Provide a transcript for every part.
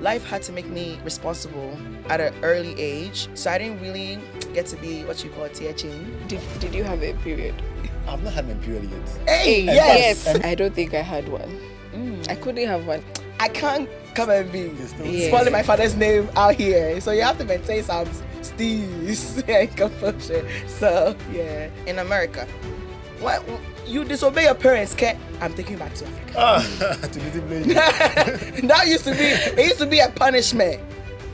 life had to make me responsible at an early age. So I didn't really get to be what you call teaching. Did you have a period? I've not had my period yet. Hey, Yes. I don't think I had one. I couldn't have one. I can't come and be Yeah. spoiling my father's name out here. So you have to maintain some steez and composure. So yeah, in America, what you disobey your parents, Ket? I'm taking you back to Africa. To discipline. That used to be a punishment.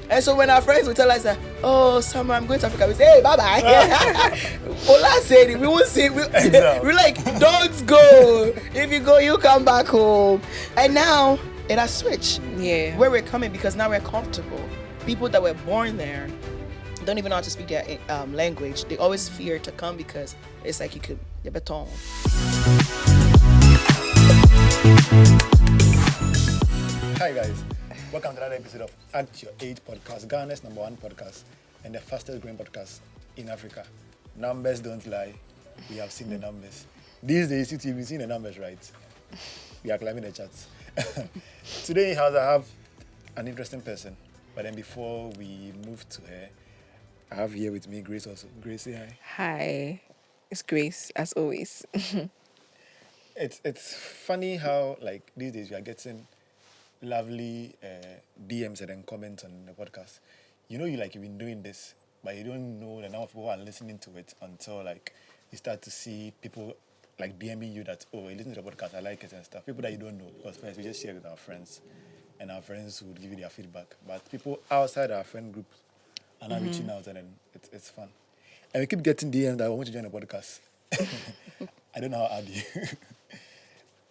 And so when our friends would tell us that, oh, summer, I'm going to Africa, we say, hey, bye-bye. Ola said it, we won't see it. We're like, dogs go. If you go, you come back home. And now, it has switched. Yeah. Where we're coming, because now we're comfortable. People that were born there don't even know how to speak their language. They always fear to come because it's like you're beton. Hi guys, welcome to another episode of At Your Age podcast, Ghana's #1 podcast and the fastest growing podcast in Africa. Numbers don't lie. We have seen the numbers. These days, you've seen the numbers, right? We are climbing the charts. Today in house, I have an interesting person. But then before we move to her, I have here with me Grace also. Grace, say hi. Hi. It's Grace, as always. It's funny how like these days we are getting lovely DMs and then comments on the podcast. You know, you've been doing this, but you don't know the number of people who are listening to it until like you start to see people like DMing you that, oh, I listen to the podcast, I like it and stuff. People that you don't know, because first we just share it with our friends, and our friends would give you their feedback. But people outside our friend group are now reaching out, and then it's fun. And we keep getting DMs that I want to join the podcast. I don't know how to add you.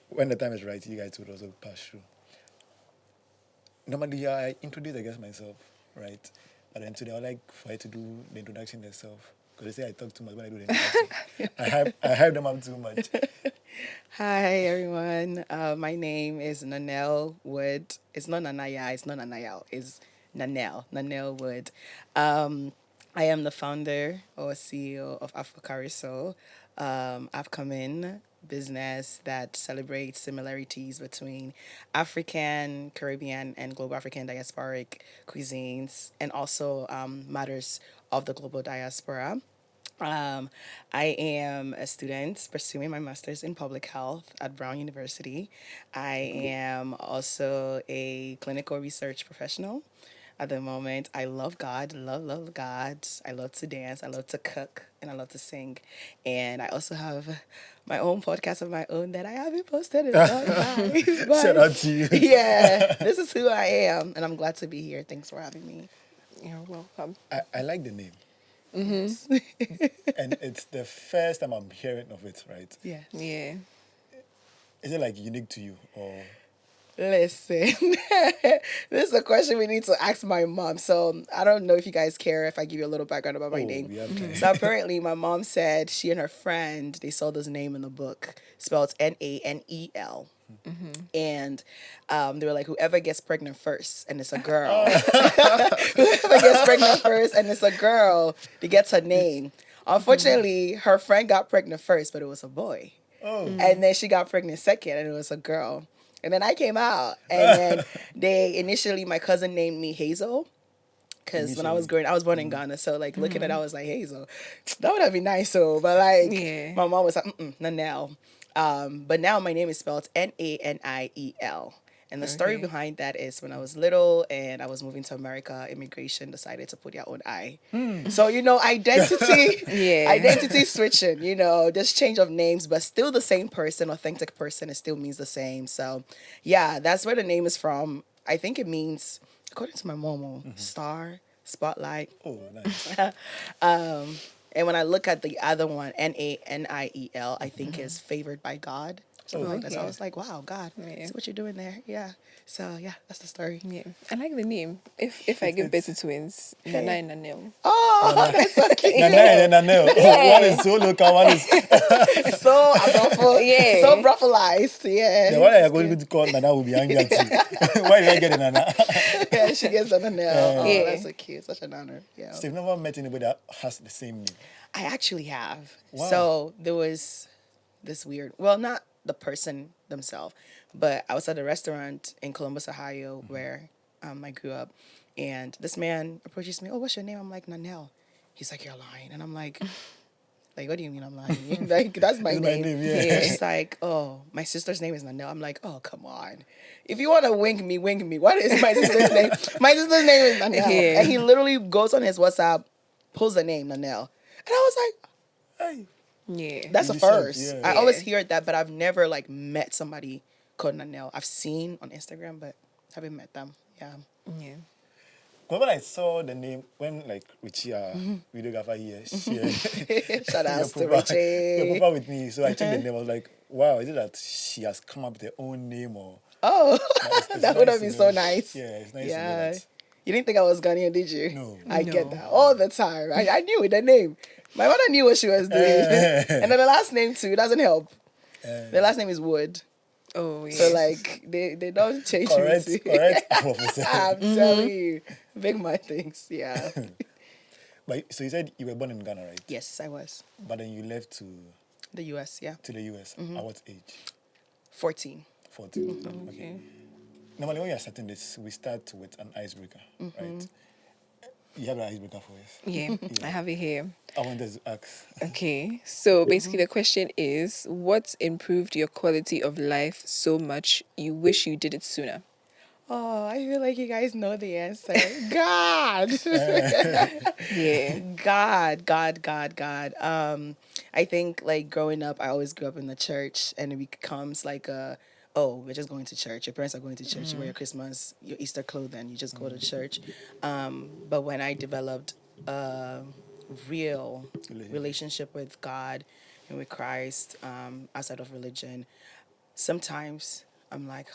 When the time is right, you guys would also pass through. Normally, I introduce, I guess, myself, right? But then today, I would like for her to do the introduction herself. Because they say I talk too much when I do the introduction. I hype them up too much. Hi, everyone. My name is Naniel Wood. It's not Nanaya, it's not Naniel. It's Naniel Wood. I am the founder or CEO of AfroCariSoul. I've come in business that celebrates similarities between African, Caribbean, and global African diasporic cuisines, and also matters of the global diaspora. I am a student pursuing my master's in public health at Brown University. I am also a clinical research professional. At the moment, I love God, love God. I love to dance, I love to cook, and I love to sing. And I also have my own podcast of my own that I haven't posted in a long time. But Shout out to you. yeah, this is who I am, and I'm glad to be here. Thanks for having me. You're welcome. I like the name. Mm-hmm. And it's the first time I'm hearing of it, right? Yes. Yeah. Is it like unique to you or? Listen, this is a question we need to ask my mom. So I don't know if you guys care if I give you a little background about my name. We have time. So apparently my mom said she and her friend, they saw this name in the book spelled Naniel. Mm-hmm. And they were like, whoever gets pregnant first, and it's a girl. Whoever gets pregnant first, and it's a girl, they gets her name. Unfortunately, her friend got pregnant first, but it was a boy. Oh. And then she got pregnant second, and it was a girl. And then I came out, and then my cousin named me Hazel. Because when I was growing, I was born in Ghana, so like looking at it, I was like, Hazel, that would have been nice. So, but like, my mom was like, Naniel. But now my name is spelled Naniel. And the story behind that is when I was little and I was moving to America, immigration decided to put their own I. So, identity switching, just change of names, but still the same person, authentic person, it still means the same. So, yeah, that's where the name is from. I think it means, according to my mom, star, spotlight. Oh, nice. And when I look at the other one, Naniel, I think is favored by God. Something like that. So I was like, wow, God, see what you're doing there. Yeah. So, yeah, that's the story. Yeah. I like the name. If I give birth to twins, Nana and Naniel. Oh, that's so cute. Nana and Naniel. Yeah. One is so local, one is... So adorable. Yeah. So brutalized. Yeah. The one that you're going to call Nana will be angry at you. Why did I get a Nana? Yeah, she gets the Naniel. Oh, that's so cute. Such an honor. Yeah. So you've never met anybody that has the same name? I actually have. Wow. So there was this weird, well, not the person themselves, but I was at a restaurant in Columbus, Ohio, where I grew up. And this man approaches me, oh, what's your name? I'm like, Naniel. He's like, you're lying. And I'm like, what do you mean I'm lying? Like, that's my It's my name. name, yeah. He's like, oh, my sister's name is Naniel. I'm like, oh, come on. If you want to wink me, wink me. What is my sister's name? My sister's name is Naniel. Yeah. And he literally goes on his WhatsApp, pulls the name, Naniel. And I was like, Hey. Yeah. that's a You should, first. yeah. I always Yeah. hear that, but I've never like met somebody called Naniel. I've seen on Instagram, but haven't met them. Yeah. Yeah. When I saw the name, when like Richie, videographer here, Shout your outs to profile, your Richie. profile with me, so I checked the name. I was like, wow, is it that she has come up with her own name or? Oh, It's that would nice have to been know. so nice. Yeah, it's nice to know Yeah. that. You didn't think I was Ghanaian, did you? No. I get No. that all the time. I knew it, the name. My mother knew what she was doing. And then the last name too doesn't help. The last name is Wood. Oh, yeah. So like they don't change Correct, me to correct, Professor. I'm telling you. Big my things, yeah. But so you said you were born in Ghana, right? Yes, I was. But then you left The US, yeah. to the US. At what age? 14. 14. Okay. Normally, when we are starting this, we start with an icebreaker, right? You have an icebreaker for us. Yeah. I have it here. I wanted to ask. Okay. So basically, the question is, what improved your quality of life so much you wish you did it sooner? Oh, I feel like you guys know the answer. God. Yeah. God. I think like growing up, I always grew up in the church, and it becomes like oh, we're just going to church. Your parents are going to church. You wear your Christmas, your Easter clothing. You just go to church. But when I developed a real relationship with God and with Christ, outside of religion, sometimes I'm like,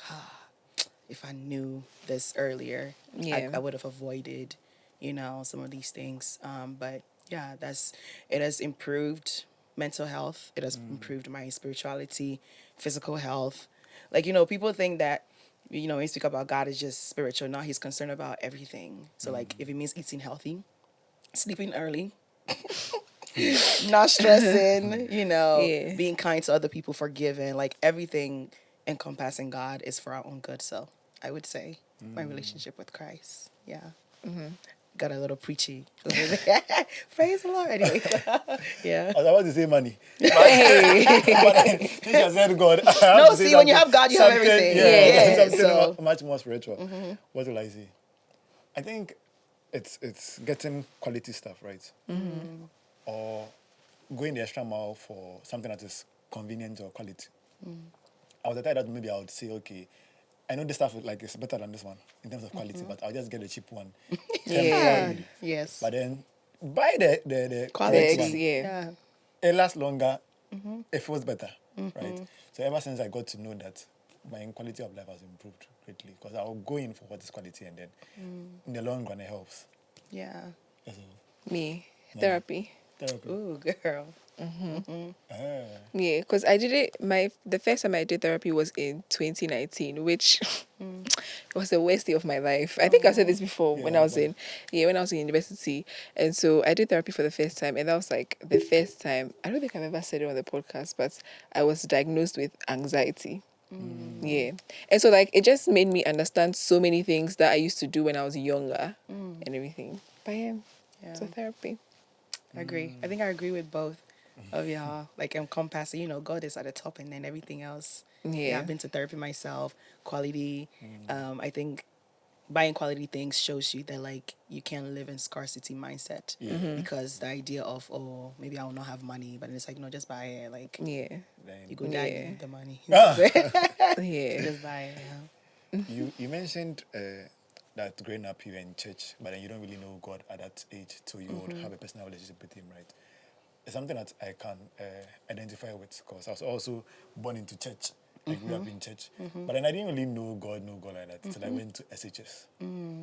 if I knew this earlier, Yeah. I would have avoided, some of these things. But yeah, it has improved mental health. It has improved my spirituality, physical health. Like, people think that, when you speak about God is just spiritual. Now he's concerned about everything. So like if it means eating healthy, sleeping early, not stressing, Yeah. being kind to other people, forgiving, like everything encompassing God is for our own good. So I would say my relationship with Christ. Yeah. Got a little preachy over there. Praise the Lord. Anyway, yeah. I was about to say money. Hey. But since you said God, I have No, to say see, when you something- have God, you have something- everything. Yeah, Yeah, something so- much more spiritual. What will I say? I think it's getting quality stuff, right? Or going the extra mile for something that is convenient or quality. I was the type that maybe I would say, okay, I know this stuff like is better than this one in terms of quality, but I'll just get the cheap one Yeah. temporarily. Yes. But then buy the Quality. correct one. Yeah. It lasts longer. It feels better, right? So ever since I got to know that, my quality of life has improved greatly because I'll go in for what is quality and then in the long run it helps. Yeah. That's all. Me. Therapy. Therapy. Ooh, girl. Yeah, because I did it. The first time I did therapy was in 2019, which was the worst day of my life. I think I said this before when I was in university, and so I did therapy for the first time, and that was like the first time. I don't think I've ever said it on the podcast, but I was diagnosed with anxiety. Yeah, and so like it just made me understand so many things that I used to do when I was younger and everything. But yeah, so therapy. I agree. I think I agree with both of y'all. Like encompassing, God is at the top, and then everything else. Yeah. I've been to therapy myself. Quality. I think buying quality things shows you that like you can't live in scarcity mindset because the idea of maybe I will not have money, but it's like no, just buy it. Like Yeah, you go die, you Yeah. need the money. yeah. Just buy it. Yeah. You mentioned that growing up you were in church, but then you don't really know God at that age, so you would have a personal relationship with Him, right? It's something that I can identify with because I was also born into church. I grew up in church, but then I didn't really know God like that until I went to SHS.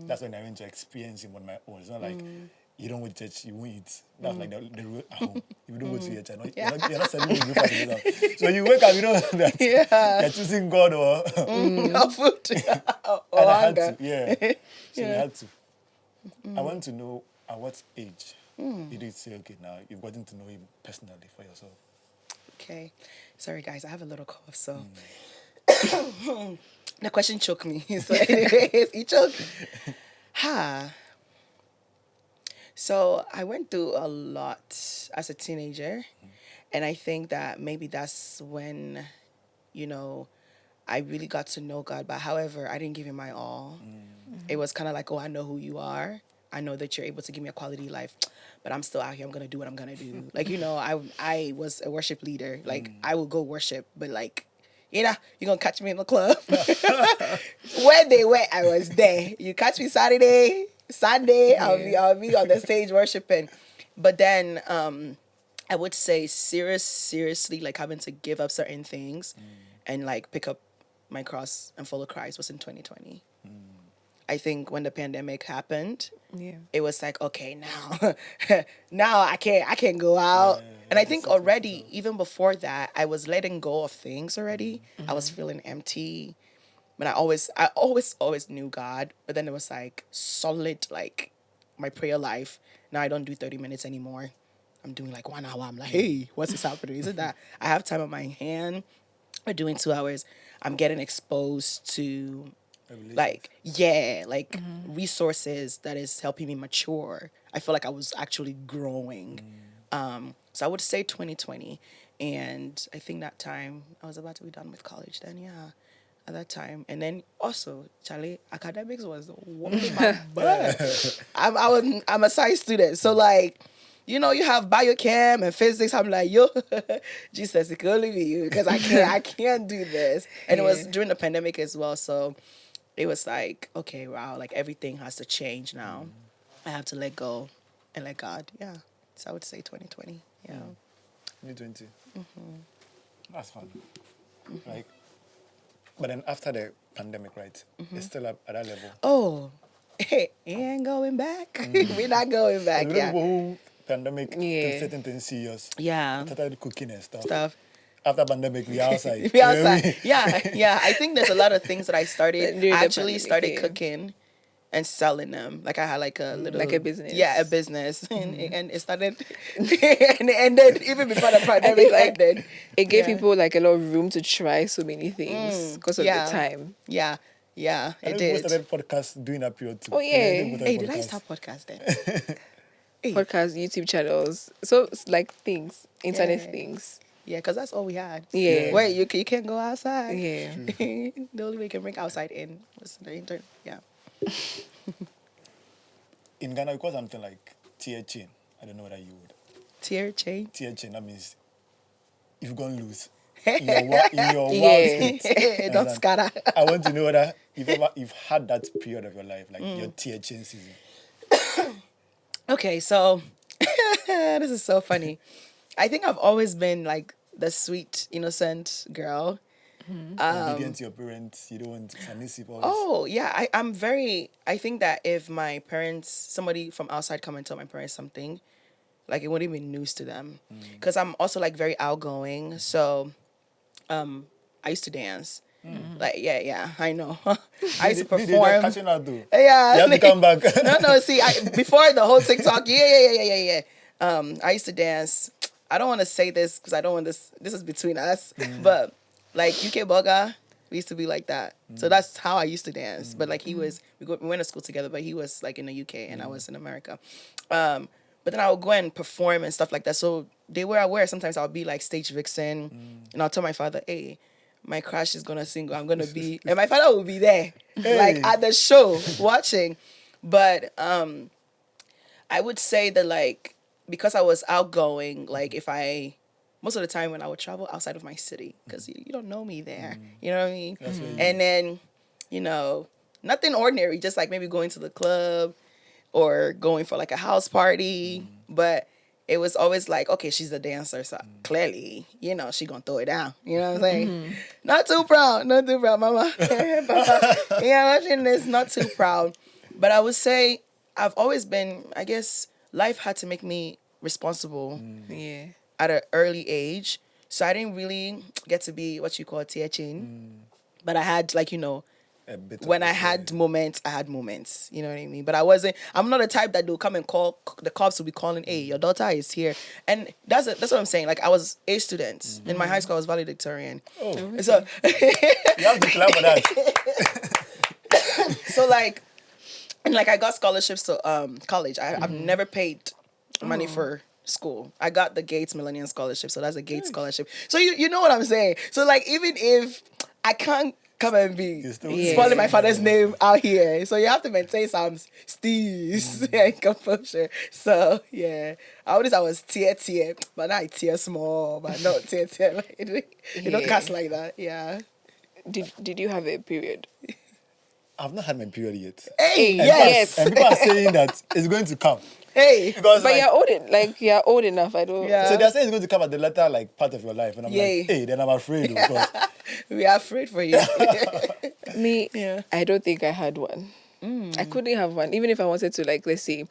That's when I went to experience Him on my own. It's not like you don't go to church, you won't eat. That's like the rule at home. If you don't go to church, you're not selling the breakfast. So you wake up, you know that you're choosing God or No food. and I had hunger. to, yeah. So we had to. I want to know at what age did you say, okay, now you've gotten to know Him personally for yourself? Okay. Sorry, guys. I have a little cough, so. The question choked me. So anyways, it choked. Ha. So I went through a lot as a teenager. And I think that maybe that's when, you know, I really got to know God. But however, I didn't give him my all. It was kind of like, oh, I know who you are. I know that you're able to give me a quality life, but I'm still out here. I'm gonna do what I'm gonna do. Like, I was a worship leader. Like, I will go worship, but like, you're gonna catch me in the club. Where they went, I was there. You catch me Saturday, Sunday, I'll be on the stage worshiping. But then I would say seriously, like having to give up certain things and like pick up my cross and follow Christ was in 2020. I think when the pandemic happened, Yeah. it was like, okay, now, now I can't go out. And I think already, even before that, I was letting go of things already. I was feeling empty. But I always knew God. But then it was like solid, like my prayer life. Now I don't do 30 minutes anymore. I'm doing like 1 hour. I'm like, hey, what's this happening? Is it that I have time on my hand? We're doing 2 hours. I'm getting exposed to like like resources that is helping me mature. I feel like I was actually growing. So I would say 2020, and I think that time I was about to be done with college then, yeah, at that time. And then also, Charlie, academics was whooping my butt. I'm a science student, so like, you have biochem and physics. I'm like, yo, Jesus, it could only be you because I can't do this. And it was Yeah. during the pandemic as well, so it was like, okay, wow, like everything has to change now. I have to let go and let God. Yeah. So I would say 2020. Yeah. 2020. That's fun. Like, but then after the pandemic, right? It's still at that level. Oh, it ain't going back. We're not going back. But you know Yeah. people who pandemic Yeah. certain things serious. Yeah. Started cooking and stuff. Stuff. After pandemic, we outside. We outside. Yeah. Yeah. I think there's a lot of things that I started. During I the actually pandemic, started yeah. cooking and selling them. Like I had like a little, Like a business. Yeah, a business, and it started, and it ended even before the I pandemic think like ended. it gave Yeah. people like a lot of room to try so many things because of Yeah. the time. Yeah, yeah, I it know people did. started podcast during that period too. Oh, yeah. People started Hey, did I podcast. start podcast then? Hey. Podcast, YouTube channels. So it's like things, internet Yeah. things. Yeah, because that's all we had. Yeah. Wait, you can't go outside. Yeah. The only way you can bring outside in was the internet. Yeah. In Ghana, because something like tier chain. I don't know whether you would. Tier chain. Tier chain, that means if you're going to lose in your wild Yeah. state. Don't scatter. I want to know whether you've had that period of your life, like your tier chain season. Okay, so this is so funny. I think I've always been like the sweet, innocent girl. Obedient to your parents, you don't want submissive. All this. Oh, yeah. I think that if my parents, somebody from outside come and tell my parents something, like it wouldn't be news to them. Because I'm also like very outgoing. So I used to dance. Like, yeah, I know. I used to Did they perform. catching out though? Yeah. You have to come back. No. See, before the whole TikTok, yeah. I used to dance. I don't want to say this because I don't want this. This is between us, but like UK Boga, we used to be like that. So that's how I used to dance. But like we went to school together, but he was like in the UK and I was in America. But then I would go and perform and stuff like that. So they were aware. Sometimes I'll be like stage vixen, and I'll tell my father, "Hey, my crush is gonna sing. I'm gonna be," and my father will be there, like at the show watching. But I would say that like because I was outgoing, like most of the time when I would travel outside of my city, because you don't know me there, you know what I mean? That's what you And then, nothing ordinary, just like maybe going to the club or going for like a house party, but it was always like, okay, she's a dancer, so clearly, she gonna throw it down. You know what I'm saying? Not too proud, mama. Watching this, not too proud. But I would say I've always been, I guess, life had to make me responsible Yeah. at an early age. So I didn't really get to be what you call teaching. But I had like, a bit of when I this, had moments, I had moments. You know what I mean? But I'm not the type that they'll come and call, the cops will be calling, hey, your daughter is here. And that's what I'm saying. Like, I was a student. In my high school, I was valedictorian. Oh, Oh, So, you have to clap for that. so like, and like, I got scholarships to college. I've never paid money for school. I got the Gates Millennium Scholarship, so that's a Gates scholarship. So you know what I'm saying. So like, even if I can't come and be You still- Yeah. spoiling my father's name out here, so you have to maintain some steez and composure. So yeah, I was tear, but not tear small, but not tear. Like, you don't Yeah. cast like that. Yeah. Did you have a period? I've not had my period yet. Hey, And yes. yes. And people are saying that it's going to come. Hey. Because But like, you're old enough. I don't. Yeah. so they're saying it's going to come at the latter like part of your life. And I'm Yay. like, hey, then I'm afraid because We are afraid for you. Me, Yeah. I don't think I had one. I couldn't have one, even if I wanted to, like, let's say,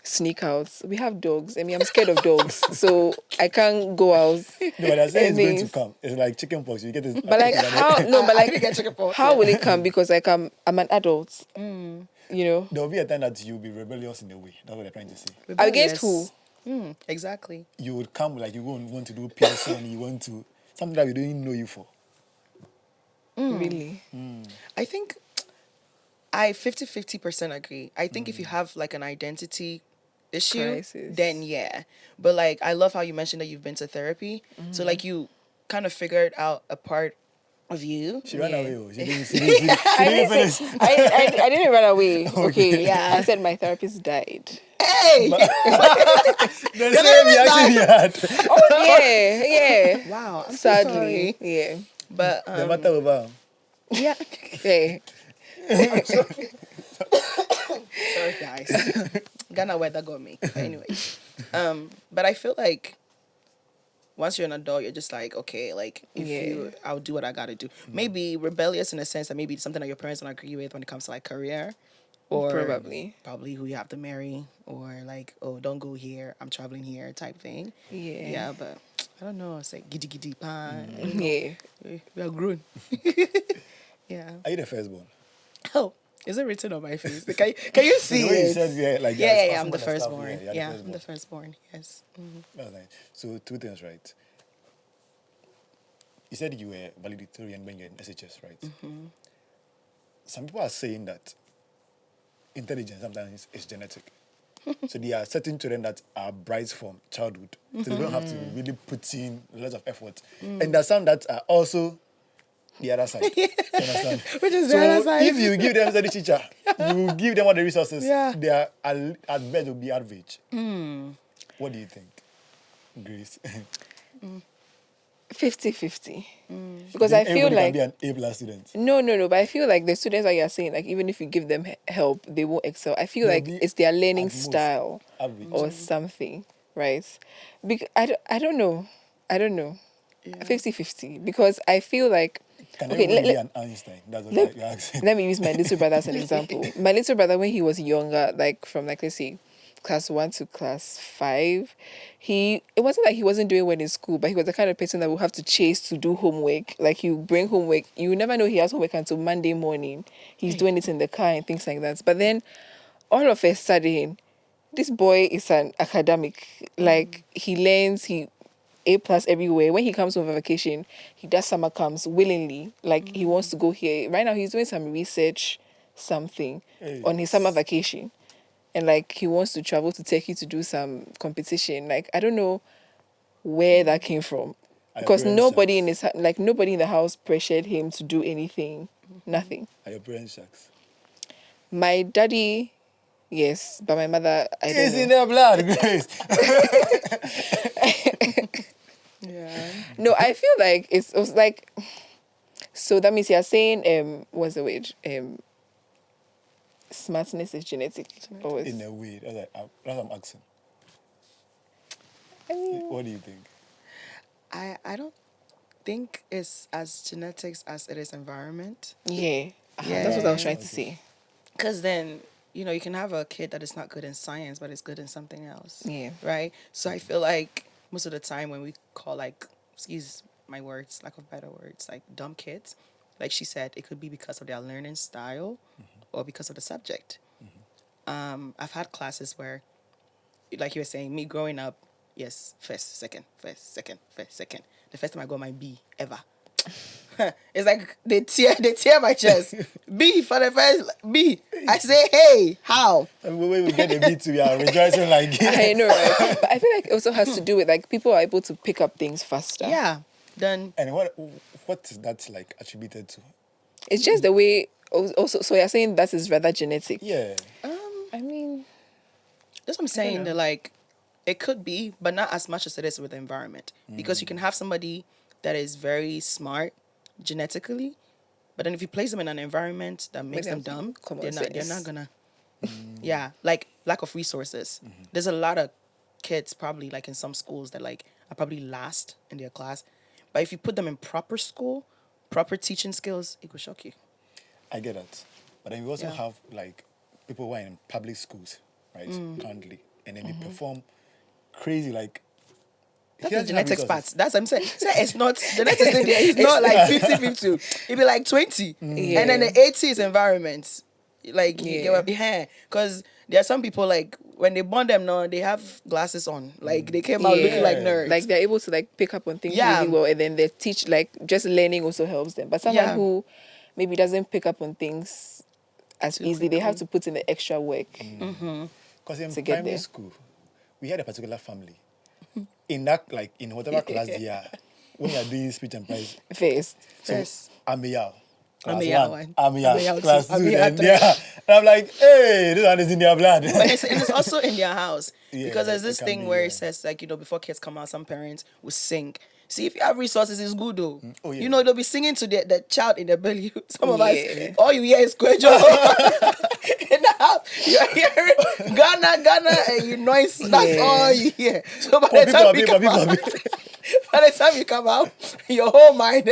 sneak out. We have dogs. I mean, I'm scared of dogs, so I can't go out. no, but they're saying And it's going to things. come. It's like chicken pox. You get this. But like how? No, but I didn't get like chicken pox how yet. will it come? Because like I'm an adult. You know, There will be a time that you'll be rebellious in a way. That's what they're trying to say. against who? Exactly. You would come like you won't want to do piercing, you want to something that we don't even know you for. Really? I think I 50% agree. I think if you have like an identity issue, Crisis. then yeah. But like, I love how you mentioned that you've been to therapy. So like, you kind of figured out a part of you. She ran Yeah. away. Oh. She didn't I didn't finish. say, I didn't run away. Okay. Yeah. I said my therapist died. Hey! The same reaction he had. Oh yeah, yeah. Wow, I'm so Sadly, sorry. yeah, But The matter over. yeah. yeah. Sorry guys. Ghana weather got me. But anyways. But I feel like once you're an adult, you're just like, okay, like I'll do what I gotta do. Maybe rebellious in a sense that maybe it's something that your parents don't agree with when it comes to like career. Or probably who you have to marry, or like, oh, don't go here, I'm traveling here type thing. Yeah. Yeah, but I don't know. It's like giddy giddy pan. Yeah. We are grown. Yeah. Are you the firstborn? Oh, is it written on my face? Can you see The way you it? said, yeah, like Yeah, I'm asking the for the stuff, firstborn. you're Yeah, the I'm the firstborn. Yes. That's nice. So two things, right? You said you were valedictorian when you're in SHS, right? Some people are saying that intelligence sometimes is genetic. So there are certain children that are bright from childhood. So they don't have to really put in a lot of effort. And there are some that are also the other side. You understand? Which is So the other side. if you give them study teacher, you give them all the resources, Yeah. they are at best will be average. What do you think, Grace? 50-50. Because I feel Everybody like can be an A+ student. no, but I feel like the students that you're saying, like even if you give them help, they won't excel. I feel They'll like be it's their learning at most style average. or something, right? Because I don't know. 50-50. Because I feel like Can okay, everybody be an Einstein? That's what you're asking. let me use my little brother as an example. My little brother, when he was younger, like from like let's say class 1 to class 5, it wasn't like he wasn't doing well in school, but he was the kind of person that would have to chase to do homework. Like you bring homework, you never know he has homework until Monday morning. He's doing it in the car and things like that. But then all of a sudden, this boy is an academic. Like he learns, he A+ everywhere. When he comes home for vacation, he does summer camps willingly. Like he wants to go here. Right now he's doing some research, something on his summer vacation. And like he wants to travel to Turkey to do some competition. Like I don't know where that came from. Are your Because parents nobody sharks? nobody in the house pressured him to do anything. Nothing. Are your parents sharks? My daddy, yes, but my mother, I don't It's know. in their blood, Grace. Yeah. No, I feel like it was like, so that means you're saying what's the word? Smartness is genetic. Or In a way. That's what I'm asking. I mean, What do you think? I don't think it's as genetics as it is environment. yeah. Yeah. That's what I was trying to say. Because then, you can have a kid that is not good in science, but is good in something else. Yeah. Right? So I feel like most of the time when we call, like, excuse my words, lack of better words, like dumb kids, like she said, it could be because of their learning style or because of the subject. I've had classes where, like you were saying, me growing up, yes, first, second, first, second, first, second. The first time I got my B ever. It's like they tear my chest. B for the first B. I say, hey, how? And when we get a bit, we are rejoicing like. I know, right? But I feel like it also has to do with like people are able to pick up things faster. Yeah. Then And what is that like attributed to? It's just the way. Also, so you're saying that is rather genetic. Yeah. I mean, that's what I'm saying. That like it could be, but not as much as it is with the environment. Because you can have somebody that is very smart genetically, but then if you place them in an environment that makes them them dumb, common they're sense. not gonna. Yeah, like lack of resources. There's a lot of kids probably like in some schools that like are probably last in their class, but if you put them in proper school, proper teaching skills, it could shock you. I get that. But then we also Yeah. have like people who are in public schools, right? Currently. And then they perform crazy like That's he the doesn't have genetics part. resources. That's what I'm saying. Say it's not genetics in there. It's not like 50-50. It'd be like 20. Yeah. And then the 80 is environment. Like you get Yeah. what behind. Because there are some people like when they born them now, they have glasses on. Like they came out looking like Yeah. nerds. like they're able to like pick up on things Yeah. really well, and then they teach like just learning also helps them. But someone Yeah. who maybe doesn't pick up on things as Too easily, they have quickly. to put in the extra work. Because in To get primary there. school, we had a particular family. In that, like, in whatever class they are, when you are doing speech and prize, First, so Yes. Amiyao, class Amiyao one, one. Amiyao, Amiyao two, class two, Amiyao then three. yeah. And I'm like, hey, this one is in their blood. And it's also in their house. Yeah, Because there's it this can thing be, where yeah. it says, like, before kids come out, some parents will sing. See, if you have resources, it's good, though. Oh, yeah. You know, they'll be singing to the child in the belly. Some of Yeah. us, all you hear is Kwejo. In the house, you're hearing Ghana, and you noise. That's Yeah. all you hear. So by Poppy, the time poppy, you come poppy, out, poppy. by the time you come out, your whole mind,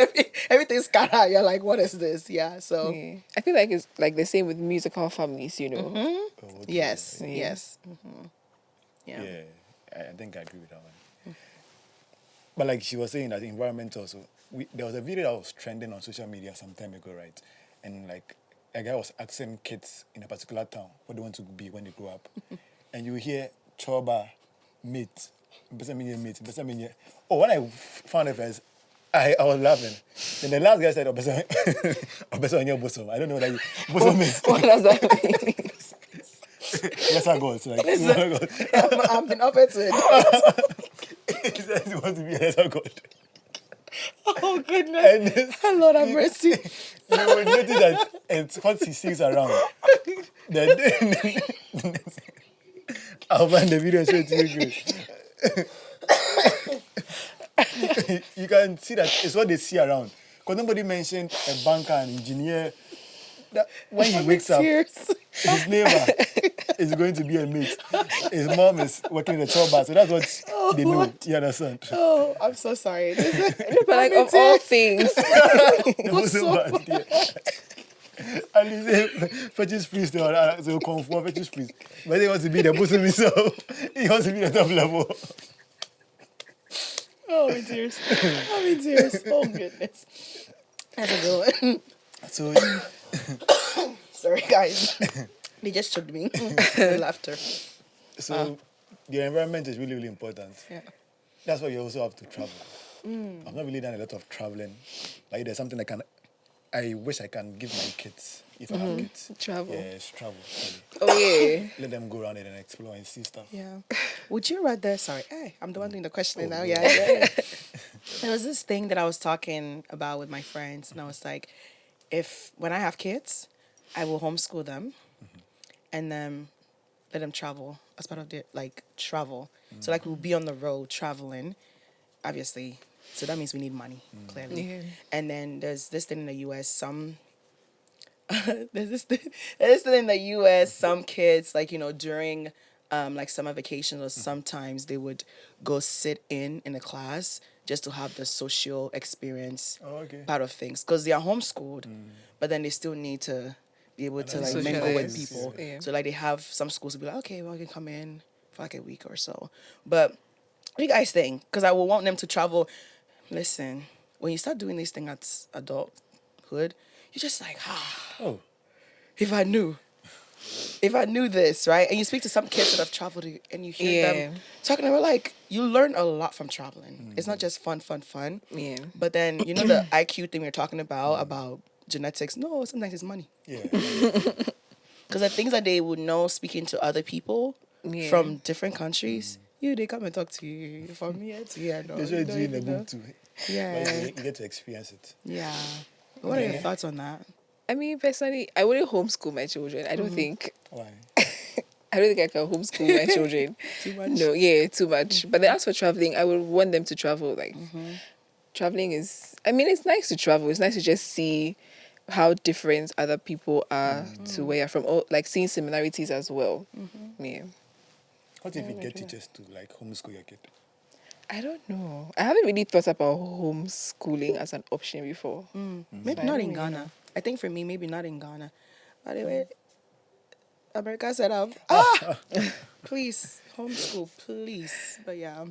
everything's Ghana. You're like, what is this? Yeah, so, yeah. I feel like it's like the same with musical families, you know. Oh, okay. yes, Yeah. yes. Yeah, I think I agree with that one. But like she was saying that environment also, there was a video that was trending on social media some time ago, right? And like a guy was asking kids in a particular town what they want to be when they grow up. And you hear choba, mate, mate. Oh, when I found it first, I was laughing. Then the last guy said, Obeso on your bosom. I don't know what that bosom is. What does that mean? Yes, I go. It's like, I've been offered to it. he says he wants to be a lesser god. Oh, goodness. And Lord have mercy. you will notice that it's what he sees around. Then I'll find the video and show it to you. Good. You can see that it's what they see around. Because nobody mentioned a banker, an engineer. That when he wakes up, Tears. his neighbor is going to be a mate. His mom is working in the chore bar, so that's what they know. You understand? Oh, I'm so sorry. But like of all things, The bosom part, yeah. And he said, fetish priest, so come for fetish priest. But he wants to be the bosom himself. He wants to be the top level. Oh, my tears. Oh, my tears. Oh, goodness. That's a good one. So, Sorry, guys. They just choked me with laughter. so the environment is really, really important. Yeah. That's why you also have to travel. I've not really done a lot of traveling. Like there's something I wish I can give my kids if I have kids. Travel. Yes, travel. Really. Oh yeah. Let them go around it and explore and see stuff. Yeah. Would you rather, sorry, hey, I'm the one doing the questioning now. Oh, Yeah. There was this thing that I was talking about with my friends, and I was like, when I have kids, I will homeschool them and then let them travel as part of their, like, travel. So, like, we'll be on the road traveling, obviously. So that means we need money, clearly. Yeah. And then there's this thing in the U.S., there's this thing in the U.S., some kids, like, during, like, summer vacations or sometimes they would go sit in a class just to have the social experience Oh, okay. part of things. Because they are homeschooled, but then they still need to be able to, like, mingle with Socialize, people. yeah. So, like, they have some schools to be like, okay, well, I can come in for, like, a week or so. But what do you guys think? Because I will want them to travel. Listen, when you start doing these things at adulthood, hood, you're just like, Oh, if I knew. If I knew this, right? And you speak to some kids that have traveled and you hear them Yeah. talking about like you learn a lot from traveling. It's not just fun. Yeah. But then you know the IQ thing we are talking about genetics. No, sometimes it's money. yeah. Because the things that they would know speaking to other people Yeah. from different countries, they come and talk to you from here to here. No, They show you it to don't you in the even know. book too. Yeah. But you get to experience it. Yeah. What are your thoughts on that? I mean, personally, I wouldn't homeschool my children. I don't think. Why? I don't think I can homeschool my children. Too much? No, yeah, too much. But then as for traveling, I would want them to travel. Like, traveling is, I mean, it's nice to travel. It's nice to just see how different other people are to where you're from, or like seeing similarities as well. Yeah. What if you get teachers to like homeschool your kid? I don't know. I haven't really thought about homeschooling as an option before. Maybe I not don't in really Ghana. know. I think for me, maybe not in Ghana. By the way, America set up. Please, homeschool, please. But yeah.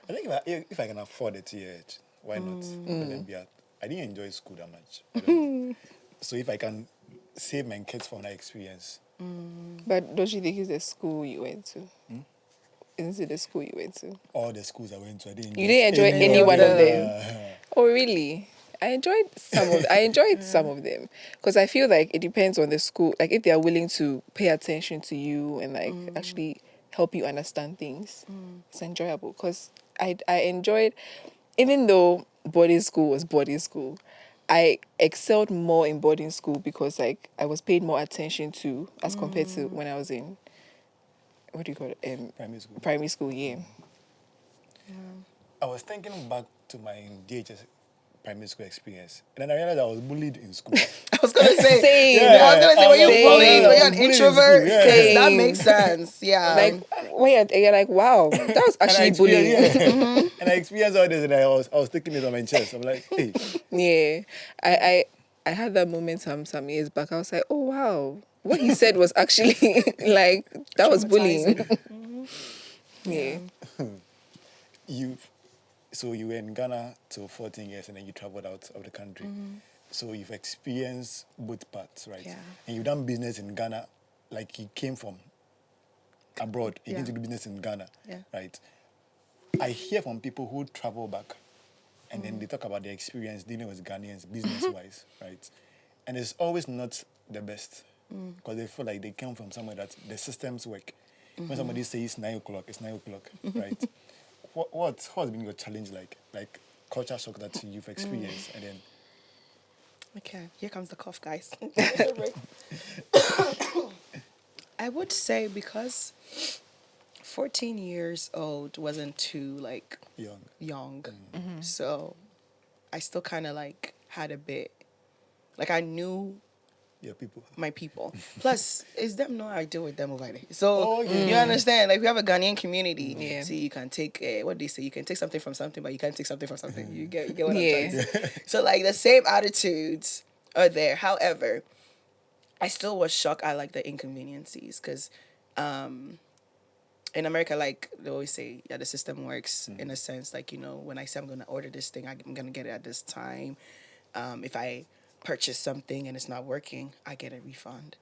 I think if I can afford it here, why not? Let them be I didn't enjoy school that much. I don't know. So if I can save my kids from that experience, But don't you think it's the school you went to? Isn't it the school you went to? all the schools I went to, I didn't enjoy. You didn't enjoy any of one of them. them? Oh, really? I enjoyed some of them because I feel like it depends on the school. Like if they are willing to pay attention to you and like actually help you understand things, it's enjoyable. Because I enjoyed, even though boarding school was boarding school, I excelled more in boarding school because like I was paid more attention to as compared to when I was in, what do you call it? Primary school. Primary school, yeah. I was thinking back to my DHS primary school experience, and then I realized I was bullied in school. I was gonna say. Same. I was gonna say, were you Same. bullied? Were you an Bullied in introvert? school, yeah. 'Cause that Same. makes sense. Yeah. Like when you're like, wow, that was And I actually experienced- bullying. yeah. And I experienced all this, and I was taking it on my chest. I'm like, hey, Yeah, I had that moment some years back. I was like, oh wow, what he said was actually like that was bullying. Yeah, so you were in Ghana till 14 years, and then you traveled out of the country. So you've experienced both parts, right? Yeah. And you've done business in Ghana, like you came from abroad. You came to do business in Ghana, Yeah. right? I hear from people who travel back, and then they talk about their experience dealing with Ghanaians business-wise, right? And it's always not the best because they feel like they come from somewhere that the systems work. When somebody says 9 o'clock, it's 9 o'clock, right? What's been your challenge like? Like culture shock that you've experienced, and then Okay, here comes the cough, guys. I would say because 14 years old wasn't too like young. So I still kind of like had a bit, like I knew people. my people. Plus, it's them no I deal with them over there. So Oh, yeah. you understand? Like we have a Ghanaian community. Yeah. So you can take what they say. You can take something from something, but you can't take something from something. You get what I'm Yeah. trying to say. So like the same attitudes are there. However, I still was shocked at like the inconveniences because in America, like they always say, yeah, the system works in a sense. Like, you know, when I say I'm gonna order this thing, I'm gonna get it at this time. If I purchase something and it's not working, I get a refund.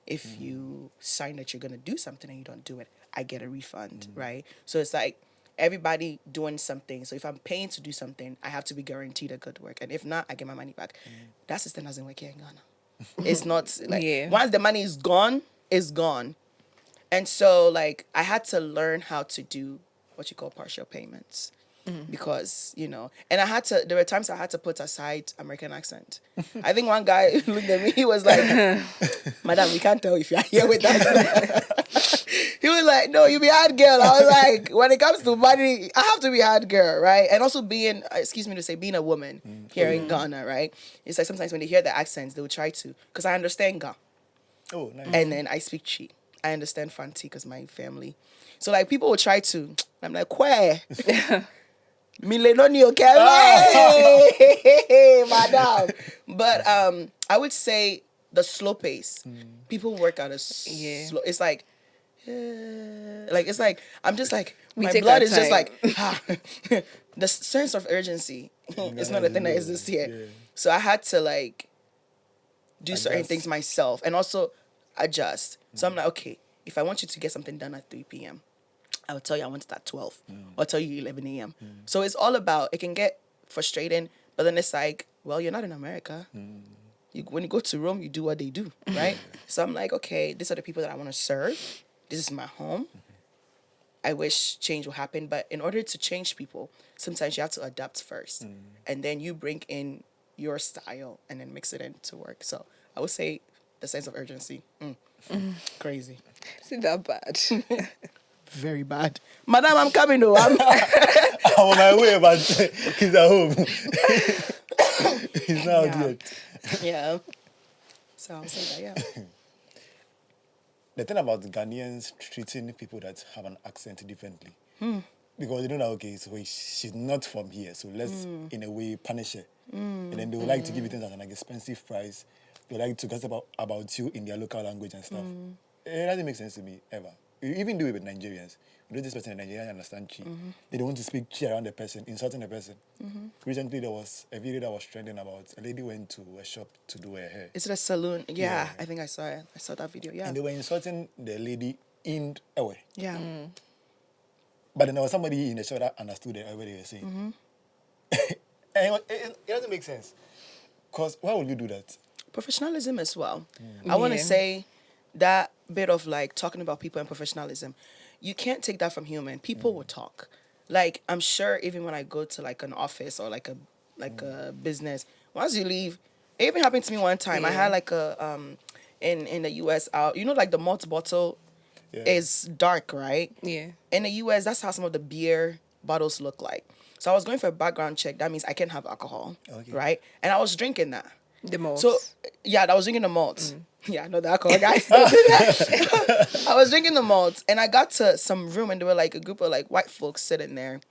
If you sign that you're gonna do something and you don't do it, I get a refund, right? So it's like everybody doing something. So if I'm paying to do something, I have to be guaranteed a good work. And if not, I get my money back. That system doesn't work here in Ghana. It's not like Yeah. once the money is gone, it's gone. And so like I had to learn how to do what you call partial payments. Because, you know, and there were times I had to put aside American accent. I think one guy looked at me, he was like, Madam, we can't tell if you're here with us. He was like, no, you be hard girl. I was like, when it comes to money, I have to be hard girl, right? And also being a woman here in Ghana, right? It's like sometimes when they hear the accents, they will try to, because I understand Ga. Oh, nice. And then I speak Chi. I understand Fanti because my family. So like people will try to, I'm like, where? Milenoni, okay? Hey, madam. But I would say the slow pace. People work at a slow. It's like, it's like I'm just like my take blood our is just time. like the sense of urgency. It's not a thing that exists here. Yeah. So I had to like do certain Adjust. things myself and also adjust. So I'm like, okay, if I want you to get something done at 3 p.m., I will tell you I want it at 12 or tell you 11 a.m. So it's all about, it can get frustrating, but then it's like, well, you're not in America. When you go to Rome, you do what they do, right? So I'm like, okay, these are the people that I want to serve. This is my home. I wish change will happen, but in order to change people, sometimes you have to adapt first, and then you bring in your style and then mix it in to work. So I would say the sense of urgency, crazy, Is it that bad? very bad. Madam, I'm coming. Oh, I'm on my way, but he's at home. He's not out Yeah. yet. Yeah. So I'll say that. Yeah. The thing about Ghanaians treating people that have an accent differently. Because they know that, okay, so she's not from here, so let's, in a way, punish her. And then they would like to give you things at an expensive price. They would like to gossip about you in their local language and stuff. It doesn't make sense to me, ever. You even do it with Nigerians. You know this person in Nigeria understand Chi. They don't want to speak Chi around the person, insulting the person. Recently, there was a video that was trending about a lady went to a shop to do her hair. Is it a saloon? Yeah, Yeah. I think I saw it. I saw that video. Yeah. And they were insulting the lady in Ewe. Yeah. But then there was somebody in the show that understood the Ewe they were saying. And it doesn't make sense. Because why would you do that? Professionalism as well. I want to Yeah. say that bit of like talking about people and professionalism. You can't take that from human. People will talk. Like I'm sure even when I go to like an office or like a business, once you leave, it even happened to me one time. I Yeah. had like a in the US like the malt bottle Yeah. is dark, right? Yeah. In the US, that's how some of the beer bottles look like. So I was going for a background check. That means I can have alcohol, Okay. right? And I was drinking that. The most. So yeah, I was drinking the malt. Yeah, not the alcohol, guys. Don't do that. I was drinking the malt, and I got to some room, and there were like a group of like white folks sitting there,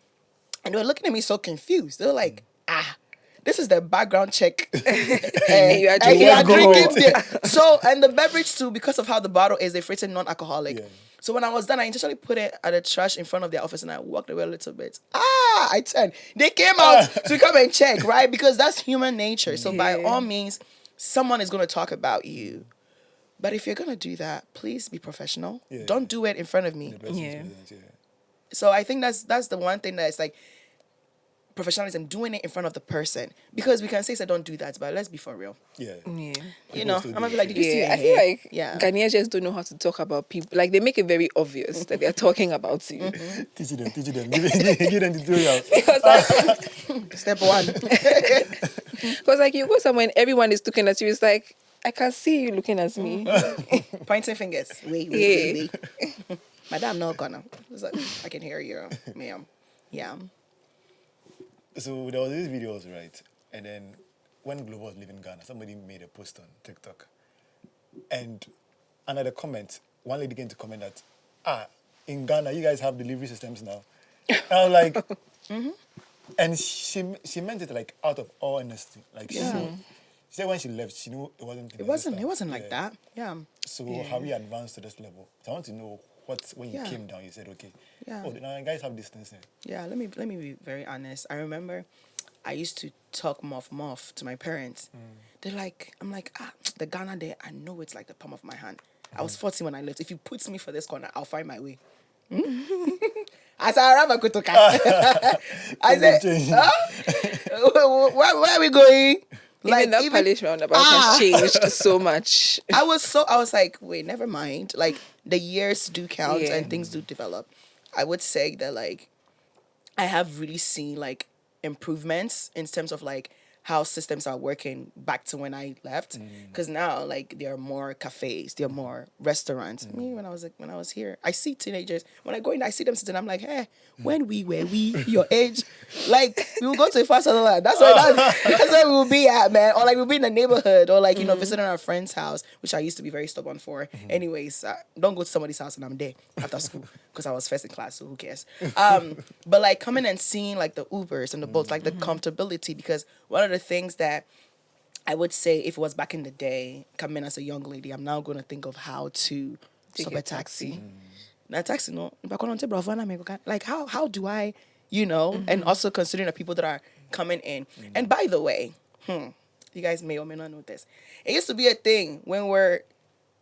and they were looking at me so confused. They were like, this is the background check. and you are and you are drinking drinking the So, and the beverage too, because of how the bottle is, they've written non-alcoholic. Yeah. So when I was done, I intentionally put it at the trash in front of their office and I walked away a little bit. I turned. They came out to come and check, right? Because that's human nature. So by Yeah. all means, someone is going to talk about you. But if you're going to do that, please be professional. Yeah. Don't do it in front of me. The person's Yeah. presence, yeah. So I think that's the one thing that's like professionalism, doing it in front of the person. Because we can say, don't do that, but let's be for real. Yeah. Yeah. You know, still I'm gonna do be like, it. did you see Yeah, your I feel hair? like Yeah. Ghanaians just don't know how to talk about people. Like they make it very obvious that they're talking about you. Teach them. Give them tutorials. Because like, Step one. because like you go somewhere and everyone is looking at you. It's like I can see you looking at me. Pointing fingers. Wait. Madam, no gonna. I can hear you, ma'am. Yeah. So there was these videos, right? And then when Glovo was leaving Ghana, somebody made a post on TikTok. And under the comment, one lady came to comment that, in Ghana, you guys have delivery systems now. And I was like, and she meant it like out of all honesty. Like she said when she left, she knew it wasn't. It wasn't like that. Yeah. So have you advanced to this level? So I want to know when you Yeah. came down, you said, okay, Yeah. now you guys have this thing here. Yeah, let me be very honest. I remember I used to talk muff to my parents. They're like, I'm like, the Ghana there, I know it's like the palm of my hand. I was 14 when I left. If you put me for this corner, I'll find my way. As I arrive at Kotoka, I said, where are we going? Even that palace roundabout has changed so much. I was like, wait, never mind. Like the years do count Yeah. and things do develop. I would say that like I have really seen like improvements in terms of like how systems are working back to when I left. Because now like there are more cafes, there are more restaurants. Me when I was here, I see teenagers. When I go in, I see them sitting. I'm like, hey, when we were your age, like we will go to a fast food. That's where we will be at, man. Or like we'll be in the neighborhood, or like visiting our friend's house, which I used to be very stubborn for. Anyways, don't go to somebody's house and I'm there after school because I was first in class, so who cares? But like coming and seeing like the Ubers and the Bolts, like the comfortability, because one of the things that I would say if it was back in the day, coming as a young lady, I'm now going to think of how to stop a a taxi. taxi. That taxi, no. Like how do I, and also considering the people that are coming in. And by the way, You guys may or may not know this. It used to be a thing when we're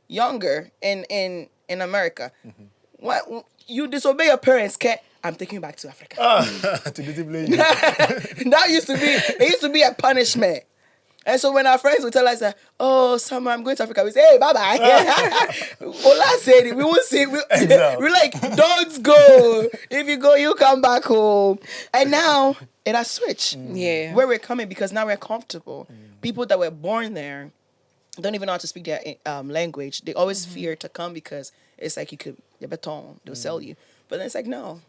younger in America. What you disobey your parents, Ke? I'm taking you back to Africa. To discipline you. That used to be it used to be a punishment. And so when our friends would tell us that, oh, summer, I'm going to Africa, we say, hey, bye-bye. Ola said it, we won't see it. Exactly. We're like, don't go. If you go, you come back home. And now it has switched. Yeah. Where we're coming, because now we're comfortable. People that were born there don't even know how to speak their language. They always fear to come because it's like you could, they'll sell you. But then it's like, no.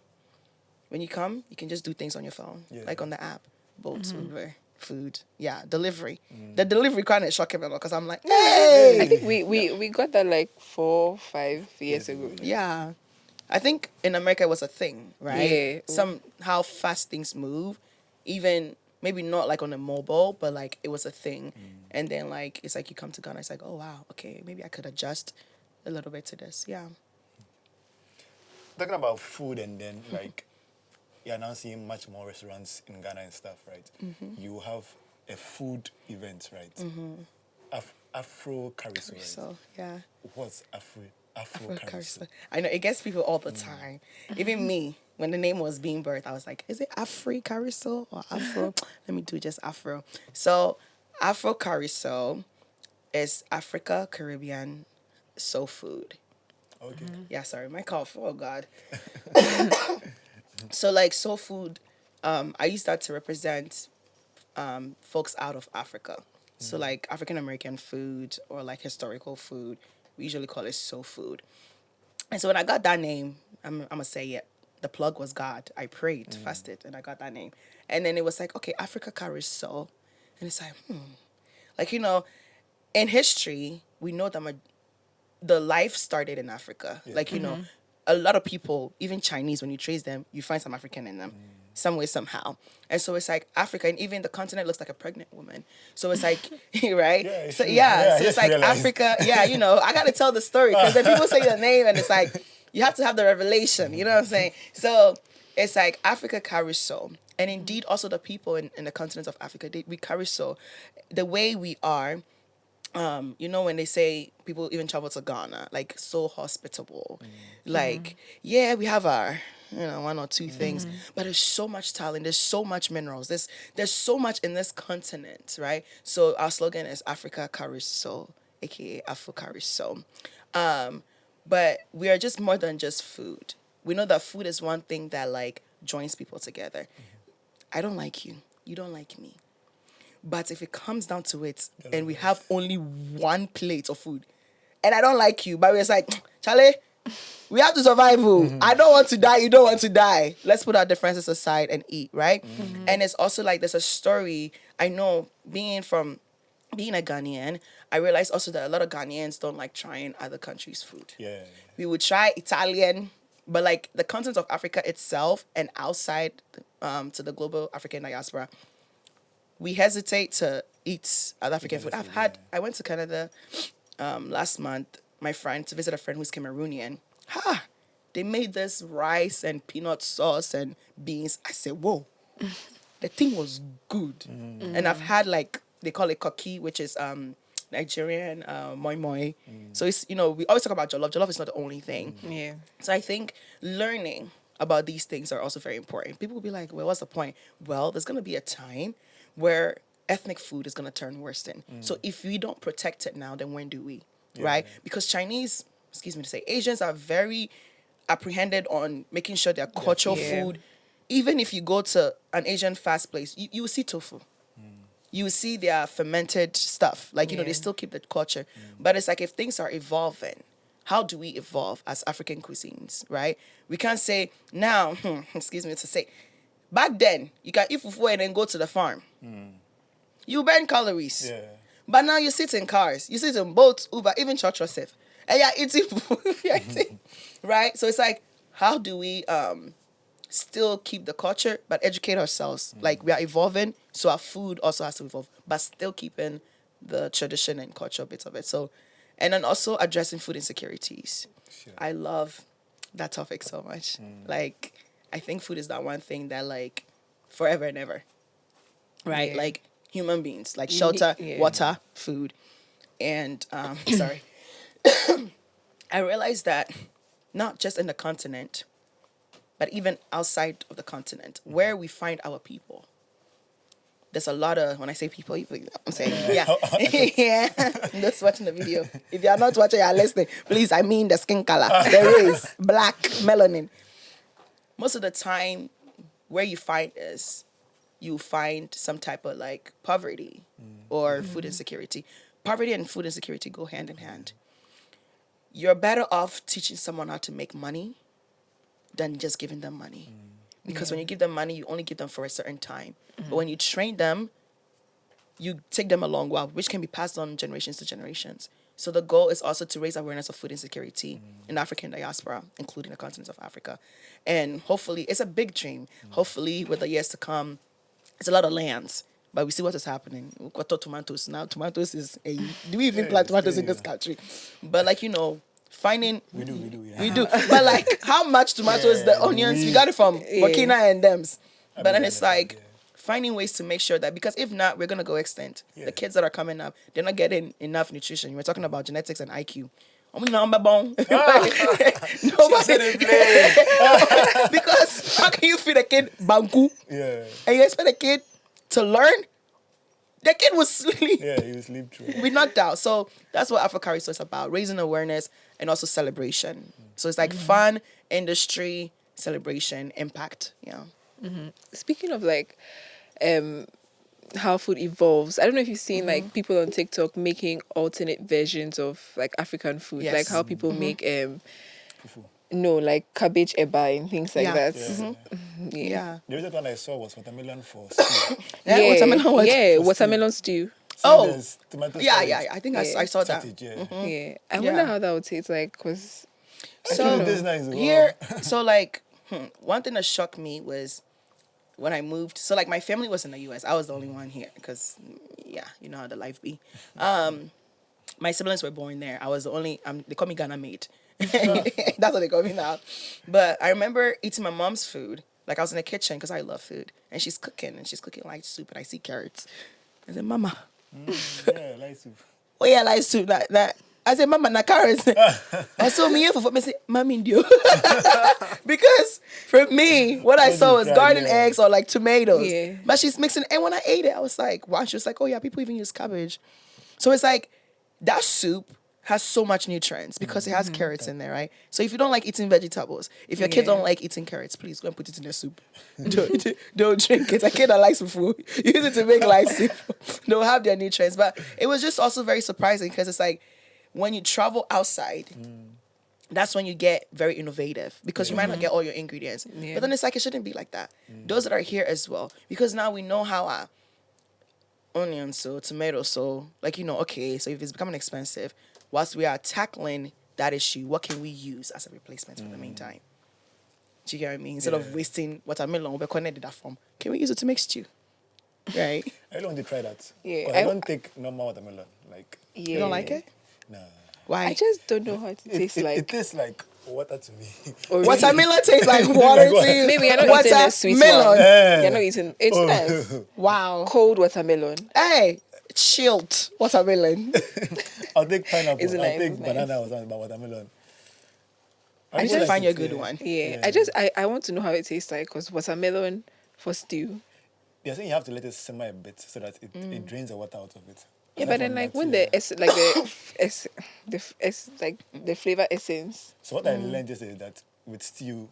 When you come, you can just do things on your phone, like on the app. Bolt, Uber, food, delivery. The delivery kind of shocking me because I'm like, hey. I think we got that like 4-5 years ago. Yeah. I think in America it was a thing, right? Yeah. How fast things move, even maybe not like on a mobile, but like it was a thing. And then like it's like you come to Ghana, it's like, oh wow, okay, maybe I could adjust a little bit to this. Yeah. Talking about food and then like you're now seeing much more restaurants in Ghana and stuff, right? You have a food event, right? AfroCariSoul, right? So yeah. What's AfroCariSoul? AfroCariSoul. I know it gets people all the time. Even me, when the name was being birthed, I was like, is it AfroCariSoul or Afro? Let me do just Afro. So AfroCariSoul is Africa Caribbean soul food. Okay. Yeah, sorry, my cough. Oh God. So like soul food, I use that to represent folks out of Africa. So like African American food or like historical food, we usually call it soul food. And so when I got that name, I'm gonna say it. The plug was God. I prayed, fasted, and I got that name. And then it was like, okay, AfroCariSoul, and it's like, like in history, we know that the life started in Africa. Like a lot of people, even Chinese, when you trace them, you find some African in them, some way, somehow. And so it's like Africa, and even the continent looks like a pregnant woman. So it's like, right? Yeah, So true. so I it's like realized. Africa. Yeah, I got to tell the story because then people say the name, and it's like you have to have the revelation. You know what I'm saying? So it's like Africa carries soul, and indeed also the people in the continent of Africa, we carry soul. The way we are. When they say people even travel to Ghana, like so hospitable, like we have our one or two things, but there's so much talent, there's so much minerals, there's so much in this continent, right? So our slogan is Africa carries soul, aka AfroCariSoul. But we are just more than just food. We know that food is one thing that like joins people together. I don't like you, you don't like me. But if it comes down to it, and we have only one plate of food, and I don't like you, but we're like, Charlie, we have to survive. I don't want to die. You don't want to die. Let's put our differences aside and eat, right? And it's also like there's a story. I know being a Ghanaian, I realized also that a lot of Ghanaians don't like trying other countries' food. Yeah. We would try Italian, but like the continent of Africa itself and outside to the global African diaspora, we hesitate to eat other African food. I went to Canada last month, my friend, to visit a friend who's Cameroonian. They made this rice and peanut sauce and beans. I said, whoa, the thing was good. And I've had like, they call it koki, which is Nigerian moi moi. So it's, we always talk about jollof. Jollof is not the only thing. Yeah. So I think learning about these things are also very important. People will be like, well, what's the point? Well, there's going to be a time where ethnic food is going to turn worsen. So if we don't protect it now, then when do we? Right? Because Chinese, Asians are very apprehended on making sure their cultural food, even if you go to an Asian fast place, you will see tofu. You will see their fermented stuff. Like, they still keep the culture. But it's like if things are evolving, how do we evolve as African cuisines, right? We can't say now, back then, you can eat fufu and then go to the farm. You burn calories. Yeah. But now you sit in cars. You sit in boats, Uber, even church yourself. And you're eating fufu. Right? So it's like, how do we still keep the culture, but educate ourselves? Like, we are evolving, so our food also has to evolve, but still keeping the tradition and culture bits of it. So, and then also addressing food insecurities. Sure. I love that topic so much. Like, I think food is that one thing that like forever and ever, right? Yeah. Like human beings, like You shelter, yeah. water, food. And sorry, I realized that not just in the continent, but even outside of the continent, where we find our people. There's a lot of, when I say people, I'm saying, yeah. Yeah. I'm just watching the video. If you're not watching, you're listening. Please, I mean the skin color. There is black melanin. Most of the time, where you find is, you find some type of like poverty or food insecurity. Poverty and food insecurity go hand in hand. You're better off teaching someone how to make money than just giving them money. Because when you give them money, you only give them for a certain time. But when you train them, you take them a long while, which can be passed on generations to generations. So the goal is also to raise awareness of food insecurity in the African diaspora, including the continent of Africa. And hopefully, it's a big dream. Hopefully, with the years to come, it's a lot of lands. But we see what is happening. We've got tomatoes now. Tomatoes is a... Do we even plant tomatoes in this country? But like, finding... We do. Yeah. We do. But like, how much tomatoes, the onions, we got it from Burkina and Dems. But then it's like finding ways to make sure that, because if not, we're going to go extinct. The kids that are coming up, they're not getting enough nutrition. We're talking about genetics and IQ. Nobody. Because how can you feed a kid banku? Yeah. And you expect a kid to learn? The kid was sleep. Yeah, he was sleep through. We knocked out. So that's what AfroCariSoul is about, raising awareness and also celebration. So it's like fun, industry, celebration, impact. Yeah. Speaking of like how food evolves, I don't know if you've seen like people on TikTok making alternate versions of like African food, Yes. like how people make Fufu. no, like cabbage eba and things like Yeah. that. Yeah. The other one I saw was watermelon for stew. Yeah, watermelon what? Yeah, watermelon stew. Oh. There's tomato Yeah, salad, yeah. I think I saw that. sausage, yeah. Yeah, I Yeah. wonder how that would taste like, because So This is nice. here, so like, one thing that shocked me was when I moved. So like, my family was in the U.S. I was the only one here because, yeah, you know how the life be. My siblings were born there. I was the only. They call me Ghana maid. That's what they call me now. But I remember eating my mom's food. Like I was in the kitchen because I love food, and she's cooking light soup, and I see carrots. I said, "Mama, Yeah, light soup. oh yeah, light soup." That. I said, "Mama, na carrots." I saw me here for me say, "Mommy, do." Because for me, what I saw was garden eggs or like tomatoes. Yeah. But she's mixing, and when I ate it, I was like, wow. She was like, "Oh yeah, people even use cabbage." So it's like that soup has so much nutrients because it has carrots in there, right? So if you don't like eating vegetables, if your kid don't like eating carrots, please go and put it in the soup. Don't drink it. A kid that likes food, use it to make light soup. They'll have their nutrients. But it was just also very surprising because it's like when you travel outside, that's when you get very innovative because you might not get all your ingredients. Yeah. But then it's like it shouldn't be like that. Those that are here as well, because now we know how our onions, so tomatoes, so like okay, so if it's becoming expensive, whilst we are tackling that issue, what can we use as a replacement for the meantime? Do you get what I mean? Instead of wasting watermelon, we're connected that form. Can we use it to make stew? Right? I don't want to try that. Yeah, But I don't take normal watermelon. Like, yeah. You don't like it? nah. Why? I just don't know how it tastes like. It tastes like water to me. Or Watermelon tastes like water to you. maybe you're not eating a sweet Watermelon. one. Yeah. You're not eating. It's nice. Wow. Cold watermelon. Hey, chilled watermelon. I'll take pineapple. It's I'll nice, take it's banana or something, but watermelon. I just should like find you a it, good yeah. one. Yeah. I want to know how it tastes like, because watermelon for stew. They're saying you have to let it simmer a bit so that it drains the water out of it. Yeah, Aside but then from like that, when the flavor essence. So what I learned just is that with stew,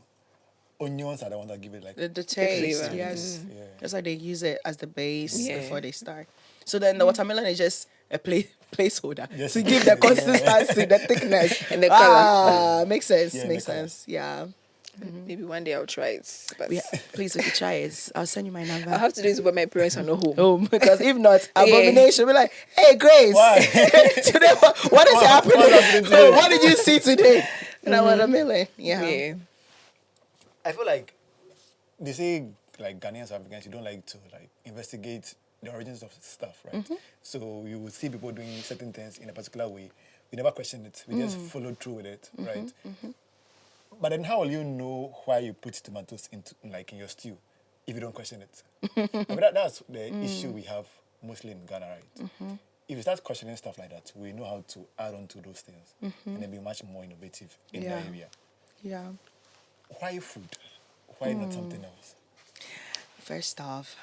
onions are the ones that give it like The taste, flavor. yes. Yeah. That's why they use it as the base Yeah. before they start. So then the watermelon is just a placeholder Yes. to give the consistency, the thickness, And the colour. Makes sense. Yeah, makes the colour. sense. Yeah. Maybe one day I'll try it. But Yeah. Please, if you try it, I'll send you my number. I'll have to do this when my parents are not home. Oh, because if not, abomination. We're like, hey, Grace. Why? Today, what is happening? what's happening today? What did you see today? And I watermelon. Yeah. Yeah. I feel like they say like Ghanaians or Africans, you don't like to like investigate the origins of stuff, right? So you will see people doing certain things in a particular way. We never question it. We just follow through with it, right? But then how will you know why you put tomatoes in your stew if you don't question it? I mean, that's the issue we have mostly in Ghana, right? If you start questioning stuff like that, we know how to add on to those things and then be much more innovative in Yeah. that area. Yeah. Why food? Why not something else? First off,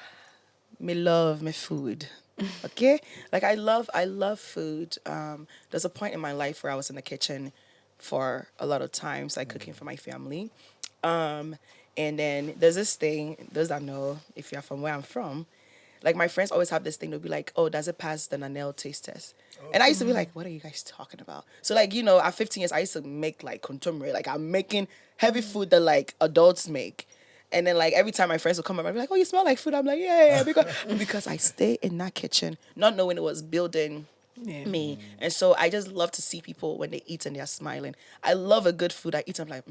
me love me food. Okay? Like I love food. There's a point in my life where I was in the kitchen for a lot of times, like cooking for my family. Um, and then there's this thing, those that know if you're from where I'm from, like my friends always have this thing, they'll be like, oh, does it pass the Naniel taste test? And I used to be like, what are you guys talking about? So like, at 15 years, I used to make like contemporary, like I'm making heavy food that like adults make. And then like every time my friends would come up, I'd be like, oh, you smell like food. I'm like, yeah, because I stay in that kitchen, not knowing it was building Yeah. me. And so I just love to see people when they eat and they're smiling. I love a good food. I eat, I'm like,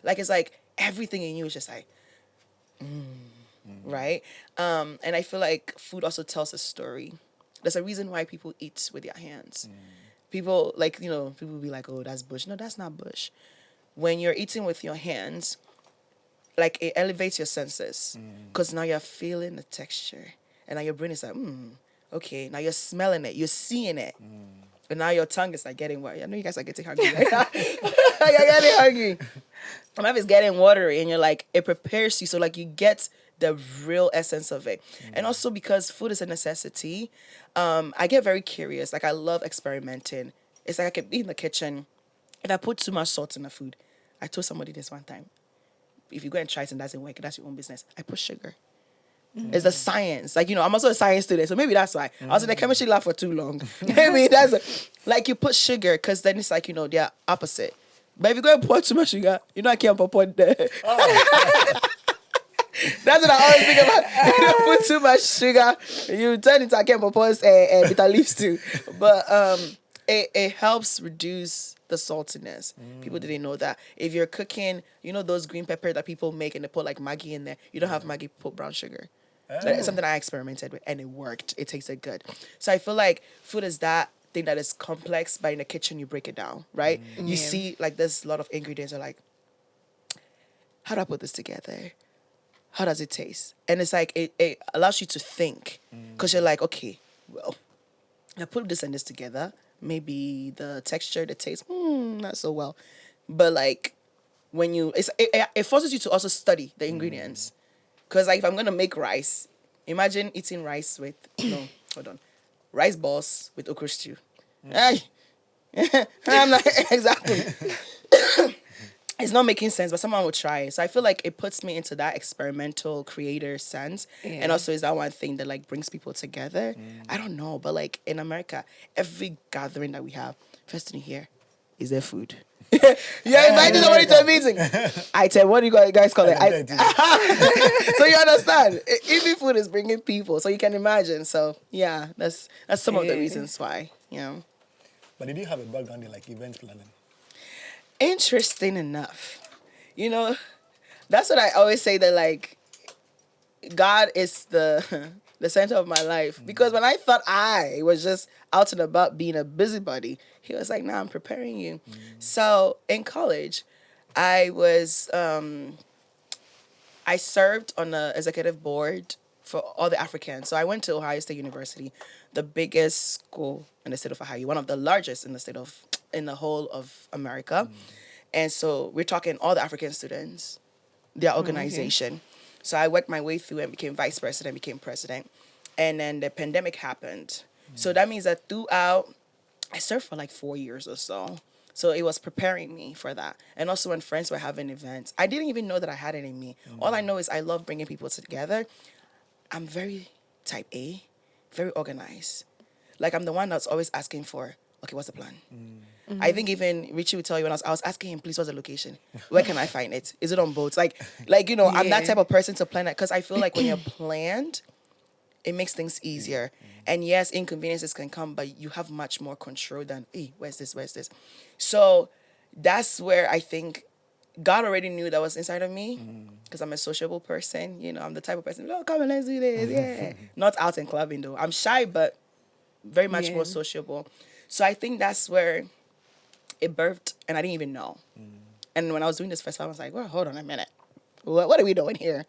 Like it's like everything in you is just like, right? And I feel like food also tells a story. There's a reason why people eat with their hands. People like, people will be like, oh, that's bush. No, that's not bush. When you're eating with your hands, like it elevates your senses because now you're feeling the texture and now your brain is like, okay, now you're smelling it, you're seeing it. And now your tongue is like getting wet. I know you guys are getting hungry right now. You're getting hungry. My mouth is getting watery and you're like, it prepares you. So like you get the real essence of it. And also because food is a necessity, I get very curious. Like I love experimenting. It's like I can be in the kitchen. If I put too much salt in the food, I told somebody this one time. If you go and try it and doesn't work, that's your own business. I put sugar. It's a science. Like, I'm also a science student, so maybe that's why. I was in the chemistry lab for too long. Maybe like you put sugar, because then it's like, they're opposite. But if you go and pour too much sugar, I can't pour there. That's what I always think about. If you put too much sugar, you turn into a camp pause bitter leaves too. But it helps reduce the saltiness. People didn't know that. If you're cooking, those green pepper that people make and they put like Maggi in there, you don't have Maggi, put brown sugar. So it's something I experimented with and it worked. It tasted good. So I feel like food is that thing that is complex, but in the kitchen you break it down, right? You see like there's a lot of ingredients are like, how do I put this together? How does it taste? And it's like, it allows you to think. Because you're like, okay, well, I put this and this together. Maybe the texture, the taste, not so well. But like, when it forces you to also study the ingredients. Because like, if I'm going to make rice, imagine eating rice with, no, hold on. Rice balls with okra stew. Ay. I'm like, exactly. It's not making sense, but someone will try it. So I feel like it puts me into that experimental creator sense. Yeah. And also is that one thing that like brings people together. I don't know, but like in America, every gathering that we have, first thing here is there food. You're inviting somebody to a meeting. I tell what do you guys call it? So you understand? Even food is bringing people, so you can imagine. So yeah, that's some of the reasons why. But did you have a background in like event planning? Interesting enough, that's what I always say, that like God is the center of my life, because when I thought I was just out and about being a busybody, he was like, nah, I'm preparing you. So in college I was I served on the executive board for all the Africans. So I went to Ohio State University, the biggest school in the state of Ohio, one of the largest in the whole of America. And so we're talking all the African students, their organization. Okay. So I worked my way through and became vice president, became president. And then the pandemic happened. So that means that throughout, I served for like 4 years or so. So it was preparing me for that. And also when friends were having events, I didn't even know that I had it in me. All I know is I love bringing people together. I'm very type A, very organized. Like I'm the one that's always asking for, okay, what's the plan? I think even Richie would tell you when I was asking him, please, what's the location? Where can I find it? Is it on boats? I'm that type of person to plan it, because I feel like when you're planned, it makes things easier. And yes, inconveniences can come, but you have much more control than, hey, where's this? So that's where I think God already knew that was inside of me, because I'm a sociable person. I'm the type of person, oh, come on, let's do this. Yeah. Not out and clubbing though. I'm shy, but very much more sociable. So I think that's where it birthed, and I didn't even know. And when I was doing this festival, I was like, well, hold on a minute. What are we doing here?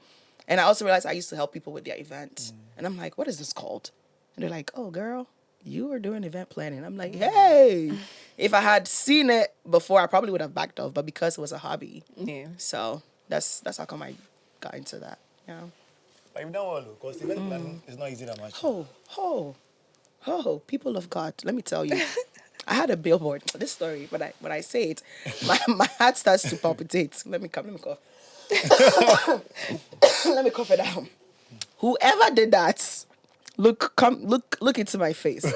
And I also realized I used to help people with their events. And I'm like, what is this called? And they're like, oh, girl, you were doing event planning. I'm like, hey, if I had seen it before, I probably would have backed off. But because it was a hobby, Yeah. so that's how come I got into that. Yeah. But you've done well, because event planning is not easy that much. Oh, oh, oh, people of God, let me tell you. I had a billboard. This story, when I say it, my heart starts to palpitate. Let me cough. Let me cough it down. Whoever did that, look into my face.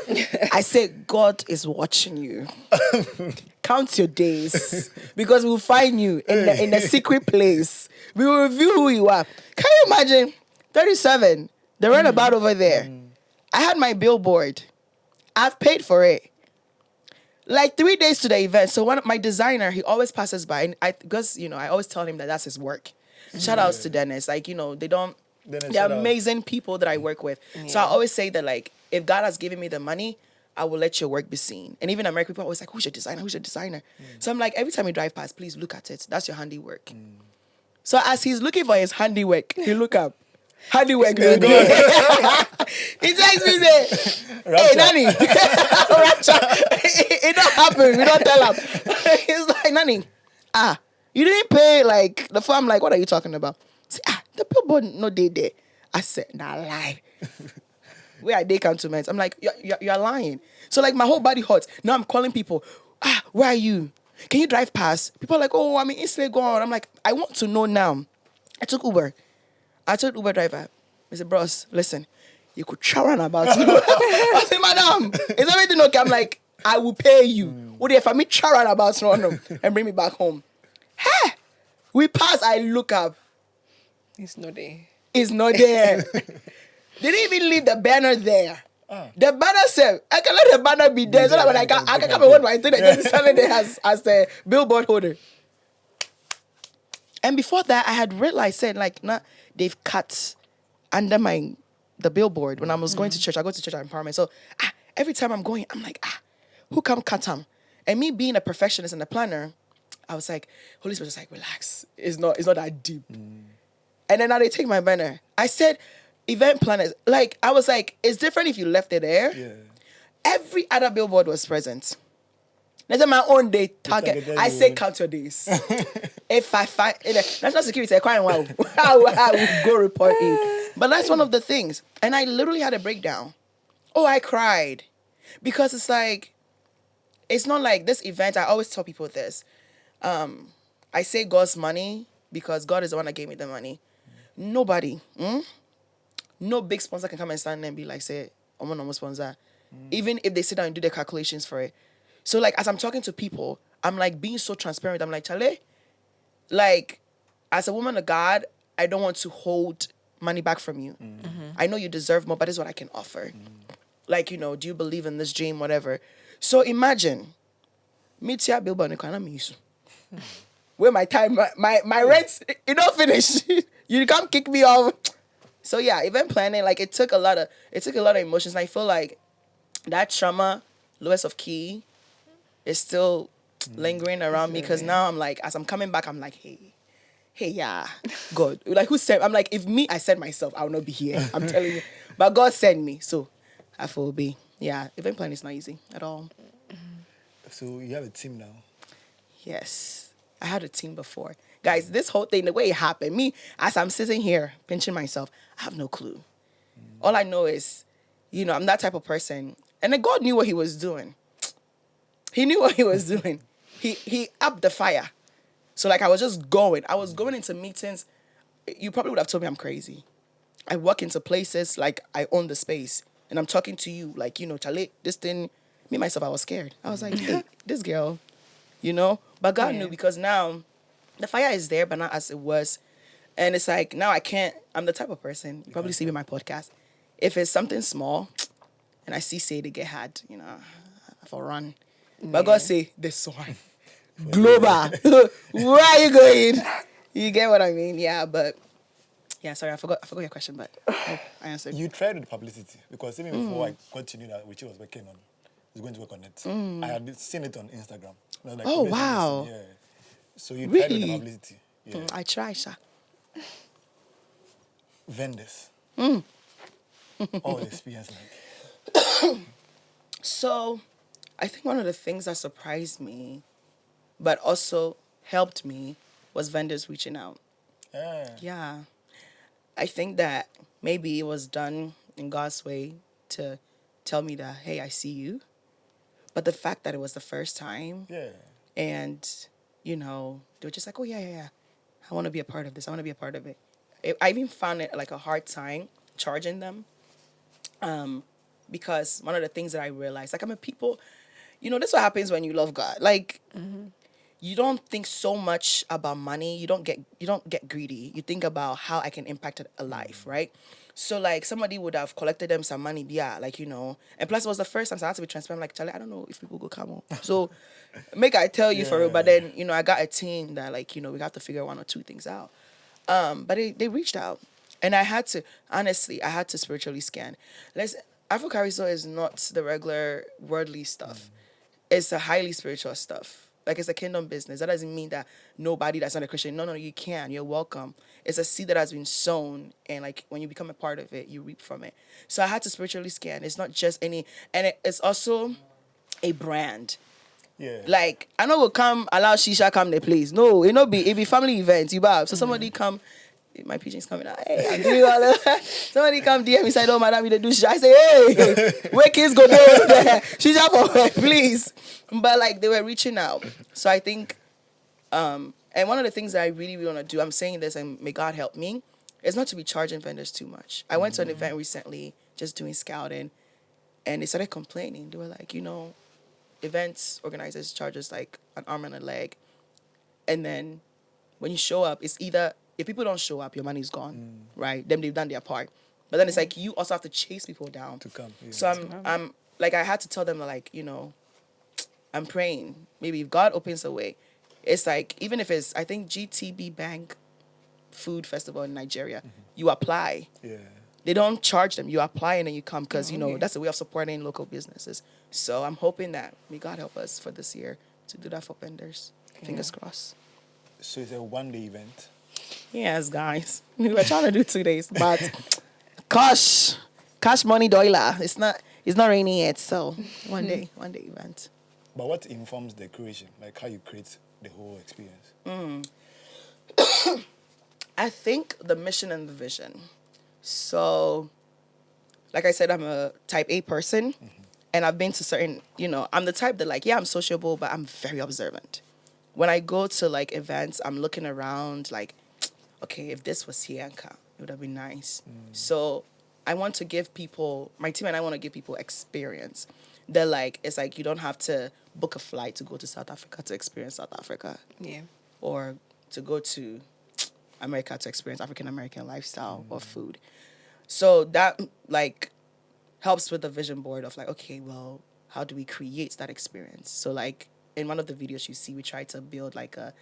I say, God is watching you. Count your days, because we'll find you in the secret place. We will reveal who you are. Can you imagine? 37, the runabout over there. I had my billboard. I've paid for it. Like 3 days to the event. So one of my designer, he always passes by, and because I always tell him that that's his work. Shout outs to Dennis. Like, they're amazing people that I work with. Yeah. So I always say that, like, if God has given me the money, I will let your work be seen. And even American people are always like, who's your designer? Who's your designer? So I'm like, every time you drive past, please look at it. That's your handiwork. So as he's looking for his handiwork, he look up. Handiwork. He texts me, say, hey, Nani. Rapture. It don't happen. We don't tell him. He's like, Nani, you didn't pay, like, the firm. Like, what are you talking about? Say, the billboard no day there. I said, nah, lie. Where are they cantonments? I'm like, you're lying. So, like, my whole body hurts. Now I'm calling people. Where are you? Can you drive past? People are like, oh, I'm in Islay, go on. I'm like, I want to know now. I took Uber. I told Uber driver, I said, bros, listen, you could shower about it. I said, madam, is everything okay? I'm like, I will pay you. What if I meet shower about and bring me back home? Hey, we pass, I look up. It's not there. It's not there. They didn't even leave the banner there. The banner said, I can let the banner be there so that when I can come and hold my thing and just stand there as the billboard holder. And before that, I had realized, said, like, nah, they've cut under the billboard when I was going to church. I go to church at Empowerment. So every time I'm going, I'm like, who come cut them? And me being a perfectionist and a planner, I was like, Holy Spirit was like, relax. It's not that deep. And then now they take my banner. I said, event planners, like, I was like, it's different if you left it there. Yeah. Every other billboard was present. That's my own day target. I say count your days. If I find national security, I will go report you. But that's one of the things. And I literally had a breakdown. Oh, I cried. Because it's like, it's not like this event. I always tell people this. I say God's money because God is the one that gave me the money. Nobody, no big sponsor can come and stand there and be like, say, I'm a sponsor. Even if they sit down and do their calculations for it. So, like, as I'm talking to people, I'm, like, being so transparent. I'm like, Chale, like, as a woman of God, I don't want to hold money back from you. I know you deserve more, but this is what I can offer. Like, do you believe in this dream, whatever. So, imagine, Mitia Bilba Nikanamisu. Where my time, my rent, it don't finish. You can't kick me off. So, yeah, event planning, like, it took a lot of emotions. And I feel like that trauma, lowest of key, is still lingering around me because now I'm like, as I'm coming back, I'm like, hey, yeah, God. Like, who said? I'm like, if me, I said myself, I will not be here. I'm telling you. But God sent me, so I have to obey. Yeah, event planning is not easy at all. So you have a team now? Yes. I had a team before. Guys, this whole thing, the way it happened, me, as I'm sitting here pinching myself, I have no clue. All I know is, I'm that type of person. And then God knew what he was doing. He knew what he was doing. He upped the fire. So, like, I was just going. I was going into meetings. You probably would have told me I'm crazy. I walk into places like I own the space. And I'm talking to you like, Chale, this thing. Me, myself, I was scared. I was like, hey, this girl, But God knew because now the fire is there, but not as it was. And it's like, now I'm the type of person, you probably see me in my podcast. If it's something small and I say they get hard, for run. But God say, this one. Global. Where are you going? You get what I mean? Yeah, but... Yeah, sorry, I forgot your question, but I answered. You tried with publicity, because even before I continued that, which I was working on, was going to work on it. I had seen it on Instagram. I was like, oh, wow. Yeah. So you tried really? with the publicity. Yeah. I try, Sha. Vendors. All the experience like. So I think one of the things that surprised me, but also helped me, was vendors reaching out. Ah, Yeah. I think that maybe it was done in God's way to tell me that, hey, I see you. But the fact that it was the first time, yeah. and, they were just like, oh, yeah, yeah, yeah. I want to be a part of this. I want to be a part of it. I even found it like a hard time charging them, because one of the things that I realized, like, I'm a people, this is what happens when you love God. Like, you don't think so much about money. You don't get greedy. You think about how I can impact a life, right? So like somebody would have collected them some money, yeah, like and plus it was the first time, so I had to be transparent. Like, Charlie, I don't know if people go come on. So make I tell you for real, but Yeah. then I got a team that like we got to figure one or two things out. But they reached out, and I had to spiritually scan. Let's AfroCariSoul is not the regular worldly stuff. It's a highly spiritual stuff. Like, it's a kingdom business. That doesn't mean that nobody that's not a Christian. No, no, you can. You're welcome. It's a seed that has been sown, and like when you become a part of it, you reap from it. So I had to spiritually scan. It's not just any, and it's also a brand. Yeah. Like, I know will come allow shisha come the place. No, it be family events. You bow. So somebody come, my pigeon's coming out. Hey, I'm doing all of somebody come DM me say, oh madam, we dey do shisha. I say, hey, where kids go there? Shisha for where, please. But like they were reaching out. So I think and one of the things that I really, really want to do, I'm saying this and may God help me, is not to be charging vendors too much. I went to an event recently, just doing scouting, and they started complaining. They were like, events organizers charge us like an arm and a leg. And then when you show up, it's either, if people don't show up, your money's gone, right? Then they've done their part. But then it's like you also have to chase people down. To come. Yeah. So I'm like, I had to tell them like, I'm praying. Maybe if God opens a way, it's like, even if it's, I think GTB Bank Food Festival in Nigeria, you apply. Yeah. They don't charge them. You apply and then you come because, okay. that's a way of supporting local businesses. So I'm hoping that, may God help us for this year to do that for vendors. Fingers crossed. So it's a one-day event. Yes, guys. We were trying to do 2 days, but cash money dollar. It's not raining yet, so one day event. But what informs the creation? Like how you create the whole experience? I think the mission and the vision. So, like I said, I'm a type A person, and I've been to certain, I'm the type that like, yeah, I'm sociable, but I'm very observant. When I go to like events, I'm looking around like, okay, if this was here, it would have been nice. So I want to give people, my team and I want to give people experience. They're like, it's like you don't have to book a flight to go to South Africa to experience South Africa, Yeah. or to go to America to experience African American lifestyle or food. So that like helps with the vision board of like, okay, well, how do we create that experience? So like in one of the videos you see, we try to build like a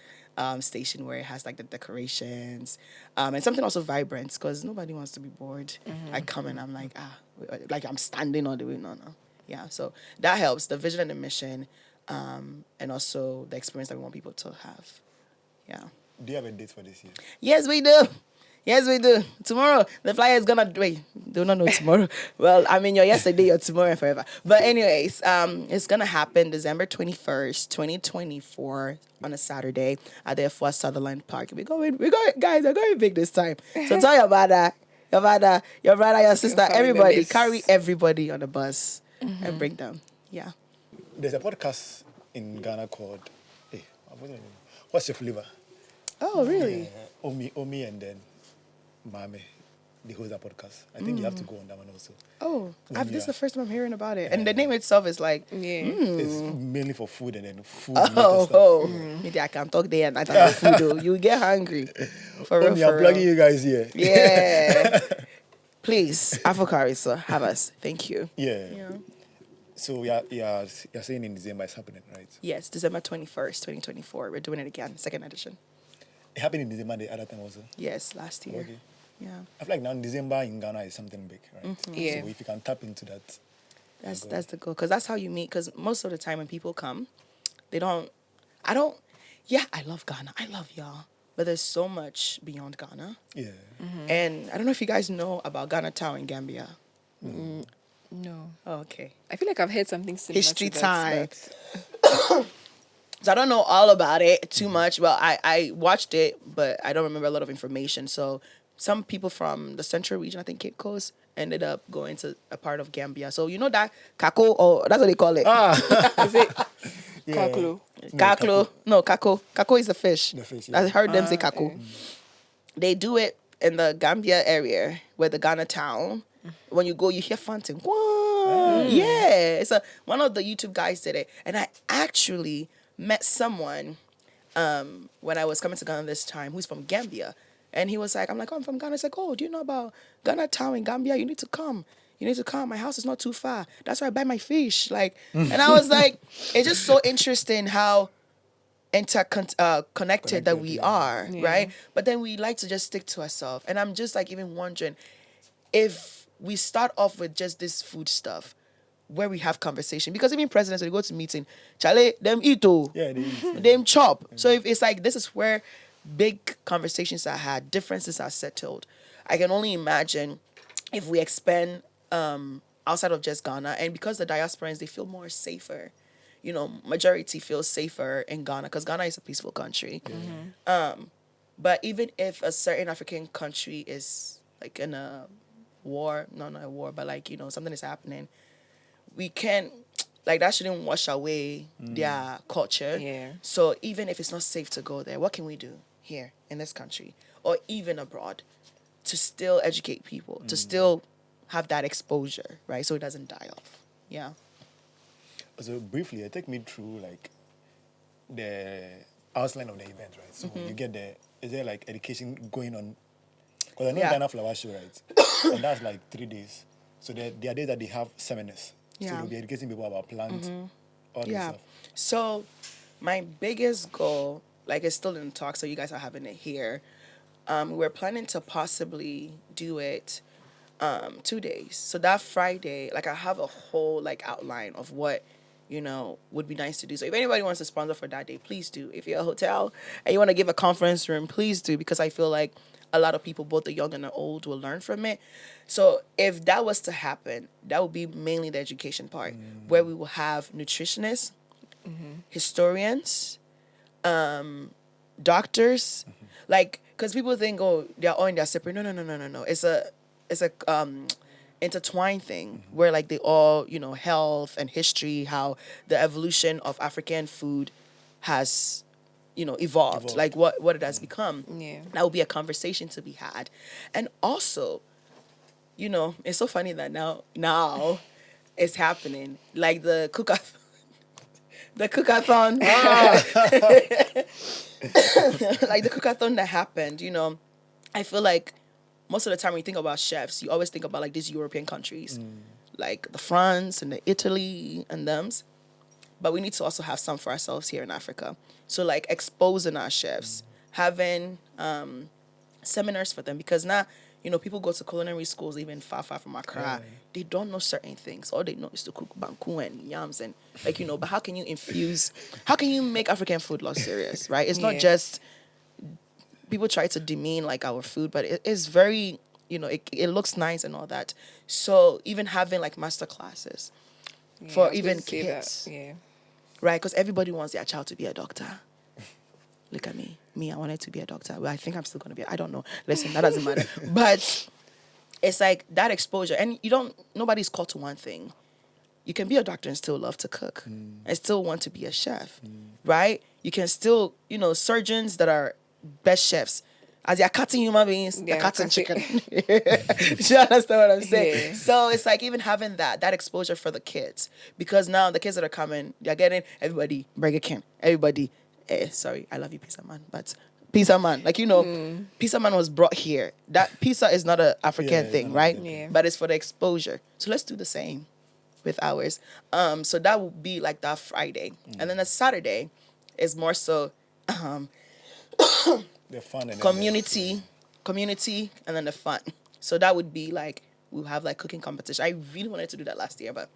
station where it has like the decorations and something also vibrant, because nobody wants to be bored. I come and I'm like, like I'm standing all the way. No. Yeah, so that helps, the vision and the mission, and also the experience that we want people to have. Yeah. Do you have a date for this year? Yes, we do. Yes, we do. Tomorrow, the flyer is gonna wait. Do not know tomorrow. Well, I mean, your yesterday, your tomorrow, and forever. But anyways, it's gonna happen December 21st, 2024, on a Saturday at the F1 Sutherland Park. We're going, guys. We're going big this time. So tell your mother, your brother, your sister, family everybody. members. Carry everybody on the bus and bring them. Yeah. There's a podcast in Ghana called, hey, what's your flavor? Oh, really? Omi, and then Mame. They host that podcast. I think you have to go on that one also. Oh, When this you is the are- first time I'm hearing about it. And the name itself is like, Yeah. It's mainly for food and then food related oh, stuff. maybe I can talk there and I talk about food though. You get hungry. For real, Omi, I'm for plugging real. you guys here. Yeah. Please, AfroCariSoul, have us. Thank you. Yeah. Yeah. So you're saying in December it's happening, right? Yes, December 21st, 2024. We're doing it again, second edition. It happened in December the other time also. Yes, last year. Okay. Yeah. I feel like now December in Ghana is something big, right? Yeah. So if you can tap into that, That's the goal. Because that's how you meet. Because most of the time when people come, I love Ghana. I love y'all. But there's so much beyond Ghana. yeah. And I don't know if you guys know about Ghana Town in Gambia. No. Oh, okay. I feel like I've heard something similar History to that. time. But So I don't know all about it too much. Well, I watched it, but I don't remember a lot of information. So some people from the central region, I think Cape Coast, ended up going to a part of Gambia. So you know that kako, or that's what they call it. is it Yeah. Kaklo? No, Kaklo. No, kako. Kako is a fish. The fish, I yeah. heard them say kako. Eh. They do it in the Gambia area where the Ghana town. When you go, you hear fountain. Whoa. Yeah. It's one of the YouTube guys did it. And I actually met someone when I was coming to Ghana this time who's from Gambia. And he was like, I'm like, oh, I'm from Ghana. He's like, oh, do you know about Ghana town in Gambia? You need to come. You need to come. My house is not too far. That's where I buy my fish. Like, and I was like, it's just so interesting how connected that we yeah. are, Yeah. right? But then we like to just stick to ourselves. And I'm just like even wondering if we start off with just this food stuff where we have conversation, because even presidents, when they go to meeting, Charlie, them eat oh, Yeah, they eat. them chop. So if it's like this is where big conversations are had, differences are settled. I can only imagine if we expand outside of just Ghana, and because the diasporans, they feel more safer. You know, majority feels safer in Ghana because Ghana is a peaceful country. But even if a certain African country is like in a war, not a war, but like, you know, something is happening, we can't, like, that shouldn't wash away their culture. Yeah. So even if it's not safe to go there, what can we do here in this country or even abroad to still educate people, to still have that exposure, right? So it doesn't die off. Yeah. So briefly, take me through like the outline of the event, right? So you get the, is there like education going on? Because I know Yeah. Ghana Flower Show, right? And that's like 3 days. So there are days that they have seminars. So Yeah. they'll be educating people about plants, all this Yeah. stuff. So my biggest goal, like it's still in the talk, so you guys are having it here. We're planning to possibly do it 2 days. So that Friday, like I have a whole like outline of what, you know, would be nice to do. So if anybody wants to sponsor for that day, please do. If you're a hotel and you want to give a conference room, please do, because I feel like a lot of people, both the young and the old, will learn from it. So if that was to happen, that would be mainly the education part, where we will have nutritionists, historians, doctors, like, because people think, oh, they're all in their separate. No. It's a intertwined thing where like they all, you know, health and history, how the evolution of African food has, you know, evolved. Like what it has become. Yeah. That would be a conversation to be had. And also, you know, it's so funny that now it's happening. Like the cookathon. The cookathon. Like the cookathon that happened, you know, I feel like most of the time when you think about chefs, you always think about like these European countries, like the France and the Italy and them's. But we need to also have some for ourselves here in Africa. So like exposing our chefs, having seminars for them, because now, you know, people go to culinary schools even far from Accra. Yeah. They don't know certain things. All they know is to cook banku and yams and like, you know, but how can you make African food luxurious, right? It's not Yeah. just, people try to demean like our food, but it is very, you know, it looks nice and all that. So even having like master classes Yeah, I for was even going to say that. kids, Yeah. right? Because everybody wants their child to be a doctor. Look at me. I wanted to be a doctor. Well, I think I'm still going to be. I don't know. Listen, that doesn't matter. But it's like that exposure. And nobody's called to one thing. You can be a doctor and still love to cook and still want to be a chef, right? You can still, you know, surgeons that are best chefs. As they're cutting human beings, they're Yeah, cutting that's it. chicken. Do you understand what I'm saying? Yeah. So it's like even having that exposure for the kids. Because now the kids that are coming, they're getting everybody, Burger King, everybody, sorry, I love you, Pizza Man, but Pizza Man, like, you know, Pizza Man was brought here. That pizza is not an African Yeah, it's thing, not right? African. Yeah. But it's for the exposure. So let's do the same with ours. So that would be like that Friday. And then the Saturday is more so The fun and then community, and then the fun. So that would be like, we'll have like cooking competition. I really wanted to do that last year, but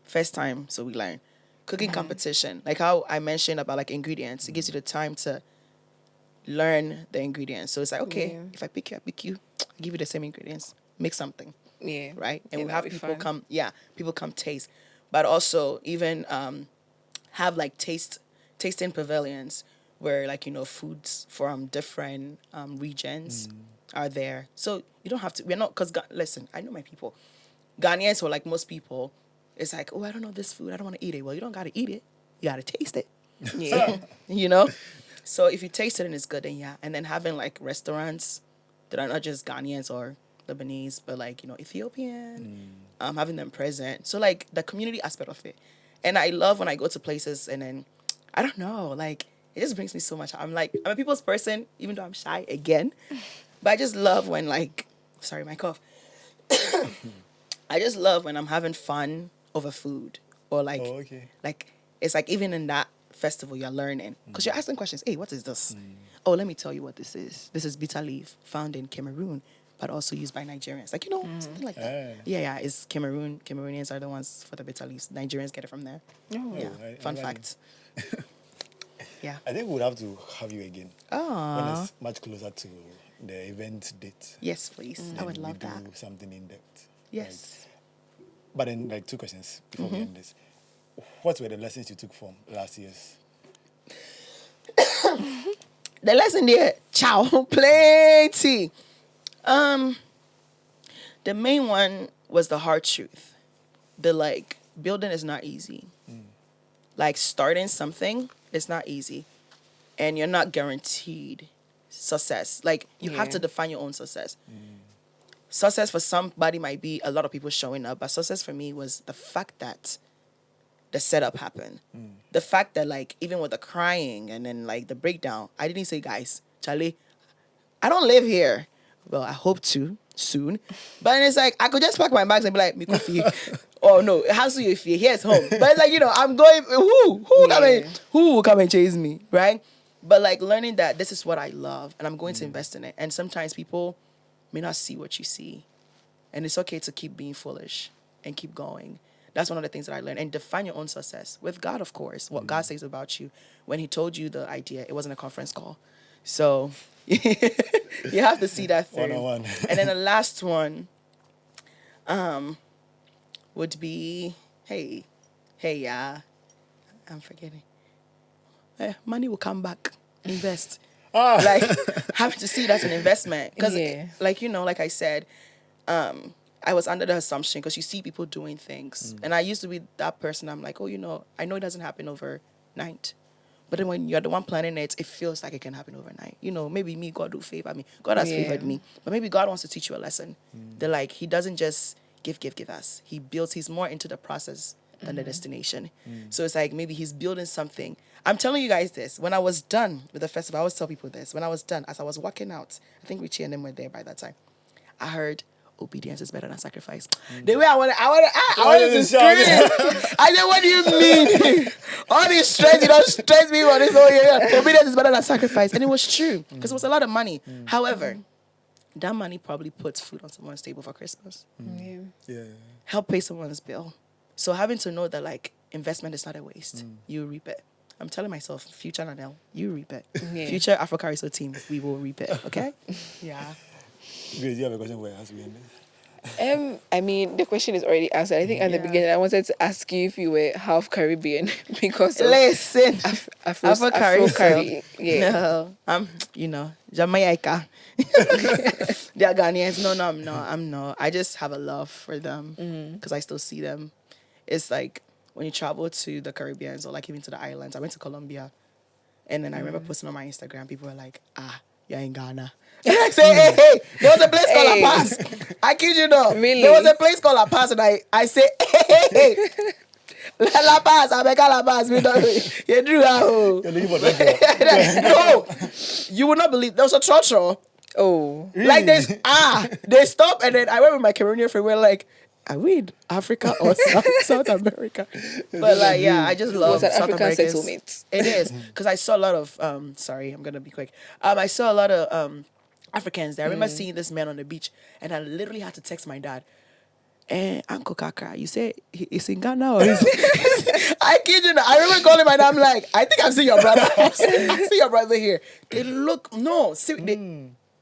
first time, so we learn. Cooking competition, like how I mentioned about like ingredients, it gives you the time to learn the ingredients. So it's like, okay, Yeah. if I pick you, I give you the same ingredients, make something. Yeah. right? And Yeah, we that'd have be people fun. come, people come taste, but also even have like tasting pavilions where like foods from different regions are there. So you don't have to. We're not because listen, I know my people, Ghanaians or like most people. It's like, oh, I don't know this food. I don't want to eat it. Well, you don't got to eat it. You got to taste it. Yeah. you know. So if you taste it and it's good, then yeah. And then having like restaurants that are not just Ghanaians or Lebanese, but like Ethiopian, having them present. So like the community aspect of it, and I love when I go to places and then I don't know, like it just brings me so much. I'm a people's person, even though I'm shy again, but I just love when like, sorry, my cough. I just love when I'm having fun over food or like, Oh, okay. like it's like even in that festival you're learning because you're asking questions. Hey, what is this? Oh, let me tell you what this is. This is bitter leaf found in Cameroon, but also used by Nigerians. Like something like that. Yeah. It's Cameroon. Cameroonians are the ones for the bitter leaves. Nigerians get it from there. Oh. Yeah, fun I fact. Yeah. I think we would have to have you again when Oh, it's much closer to the event date. yes, please. I would Then love we that. do something in depth. Yes. But then, like, two questions before we end this. What were the lessons you took from last year's? The lesson there, ciao, plenty. The main one was the hard truth. The like building is not easy. Like starting something is not easy, and you're not guaranteed success. Like you have Yeah. to define your own success. Success for somebody might be a lot of people showing up, but success for me was the fact that the setup happened. The fact that like even with the crying and then like the breakdown, I didn't say, guys, Charlie, I don't live here. Well, I hope to soon. But then it's like I could just pack my bags and be like, me coffee. Oh no, it has to be if here's home. But it's like, I'm going who will come and chase me, right? But like learning that this is what I love and I'm going to invest in it. And sometimes people may not see what you see. And it's okay to keep being foolish and keep going. That's one of the things that I learned. And define your own success with God, of course. What God says about you. When He told you the idea, it wasn't a conference call. So you have to see that through. One-on-one. And then the last one would be, hey, yeah, I'm forgetting. Money will come back. Invest. Like having to see it as an investment. Because Yeah. like, like I said, I was under the assumption because you see people doing things. And I used to be that person. I'm like, oh, I know it doesn't happen overnight. But then when you're the one planning it, it feels like it can happen overnight. Maybe me, God will favor me. God has Yeah. favored me. But maybe God wants to teach you a lesson. That like, He doesn't just give us. He's more into the process than the destination. So it's like maybe He's building something. I'm telling you guys this. When I was done with the festival, I always tell people this. When I was done, as I was walking out, I think Richie and them were there by that time. I heard obedience is better than sacrifice. The way I wanted to scream. I said, what do you mean? All this stress, you don't stress me on this whole year. Obedience is better than sacrifice. And it was true because it was a lot of money. However, that money probably puts food on someone's table for Christmas. Yeah. Help pay someone's bill. So having to know that like investment is not a waste. You reap it. I'm telling myself, future Naniel, you reap it. Yeah. Future AfroCariSoul team, we will reap it. Okay? Yeah. Grace, do you have a question where it has to be ended? I mean, the question is already answered. I think at the Yeah. beginning I wanted to ask you if you were half Caribbean because of Listen, Afro-Cari. Yeah. No, I'm, Jamaica. They are Ghanaians. No, I'm not. I just have a love for them because I still see them. It's like when you travel to the Caribbean or like even to the islands. I went to Colombia, and then I remember posting on my Instagram. People were like, you're in Ghana. And I say, hey, there was a place called La Paz. I kid you not. Really? There was a place called La Paz, and I say, hey. La Paz, I beg La Paz. You drew out. You're looking for that No, you would not believe there was a church. Oh. Like they stop, and then I went with my Cameroonian friend. We're like, are we in Africa or South America? But like, yeah, I just love Was an South African Americans. settlement. It is because I saw a lot of sorry, I'm gonna be quick. I saw a lot of Africans there. I remember seeing this man on the beach, and I literally had to text my dad. Uncle Kaka, you say he's in Ghana or is I kid you not. I remember calling my dad. I'm like, I think I've seen your brother. I see your brother here. They look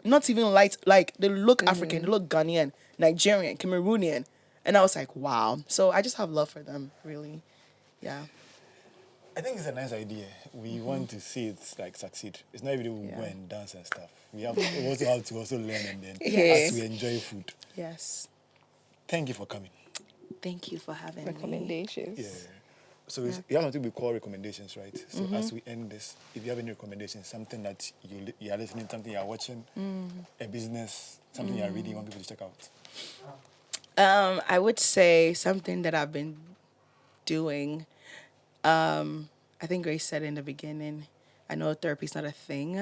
not even light, like they look African, they look Ghanaian, Nigerian, Cameroonian. And I was like, wow. So I just have love for them, really. Yeah. I think it's a nice idea. We want to see it like succeed. It's not every day we go and dance and stuff. We also have to also learn and then Yes. as we enjoy food. Yes. Thank you for coming. Thank you for having me. Recommendations. Yeah. So you have something we call recommendations, right? So as we end this, if you have any recommendations, something that you are listening, something you are watching, a business, something you are reading, you want people to check out. I would say something that I've been doing. I think Grace said in the beginning, I know therapy is not a thing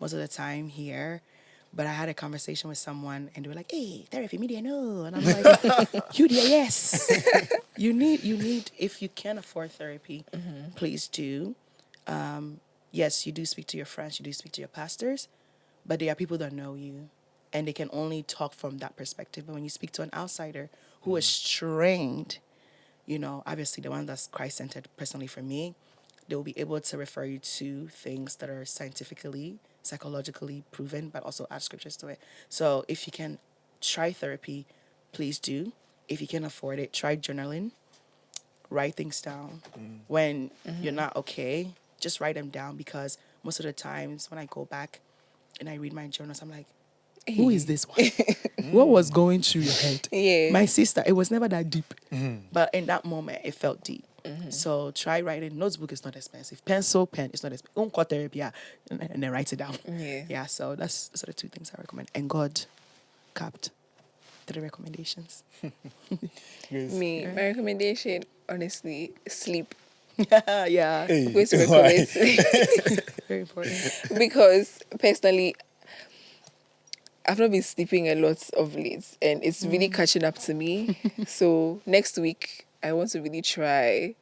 most of the time here, but I had a conversation with someone and they were like, hey, therapy, media, no. And I'm like, you dear, yes. You need, if you can afford therapy, please do. Yes, you do speak to your friends, you do speak to your pastors, but there are people that know you and they can only talk from that perspective. But when you speak to an outsider who is trained, obviously the one that's Christ-centered personally for me, they will be able to refer you to things that are scientifically, psychologically proven, but also add scriptures to it. So if you can try therapy, please do. If you can afford it, try journaling. Write things down. When you're not okay, just write them down, because most of the times when I go back and I read my journals, I'm like, who is this one? What was going through your head? Yeah. My sister, it was never that deep. But in that moment, it felt deep. So try writing. Notebook is not expensive. Pencil, pen is not expensive. Don't call therapy, and then write it down. Yeah. So those are the two things I recommend. And God capped 3 recommendations. Grace. Me, my recommendation, honestly, sleep. Yeah. Hey, I'm going to why? recommend sleep. Very important. Because personally, I've not been sleeping a lot of late and it's really catching up to me. So next week, I want to really try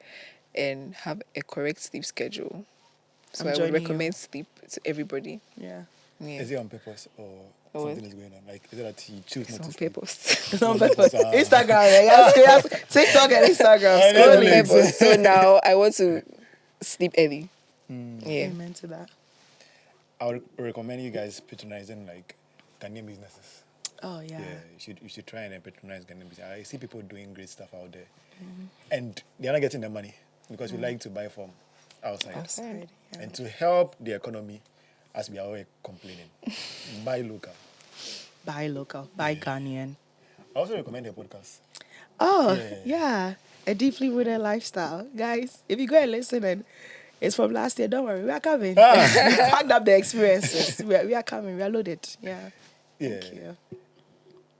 and have a correct sleep schedule. So I'm I would joining you. recommend sleep to everybody. Yeah. Yeah. Is it on purpose or Or something is going on? Like, is it that you choose It's not on to sleep? purpose. It's on Purpose, purpose. ah. Instagram, yes, TikTok and Instagram. I know, It's on Scrolling. purpose. So now I want to sleep early. Yeah. Amen to that. I would recommend you guys patronizing like Ghanaian businesses. Oh, yeah. You should try and patronize Ghanaian business. I see people doing great stuff out there, and they're not getting the money because we like to buy from outside. Outside, yeah. And to help the economy, as we are always complaining, buy local. Buy local. Buy Ghanaian. I also recommend your podcast. Oh, Yeah. yeah. A deeply rooted lifestyle. Guys, if you go and listen, and it's from last year, don't worry. We are coming. We packed up the experiences. We are coming. We are loaded. Yeah. Yeah. Thank you.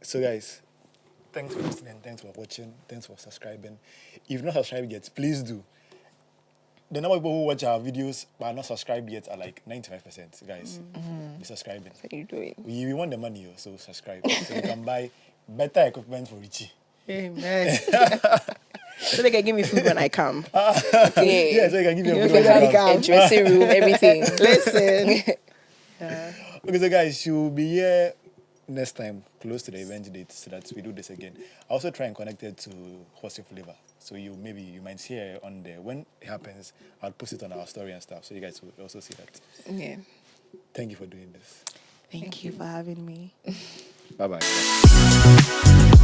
So guys, thanks for listening, thanks for watching, thanks for subscribing. If you've not subscribed yet, please do. The number of people who watch our videos but are not subscribed yet are like 95%. Guys, be subscribing. What are you doing? We want the money, so subscribe. So we can buy better equipment for Richie. Amen. So they can give me food when I come. Okay. Yeah, so you can give me a You good can one. have A dressing room, everything. Listen. Yeah. Okay, so guys, she will be here next time, close to the event date, so that we do this again. I also try and connect it to What's Your Flavor. So you might see her on there. When it happens, I'll post it on our story and stuff, so you guys will also see that. Yeah. Thank you for doing this. Thank you for having me. Bye-bye.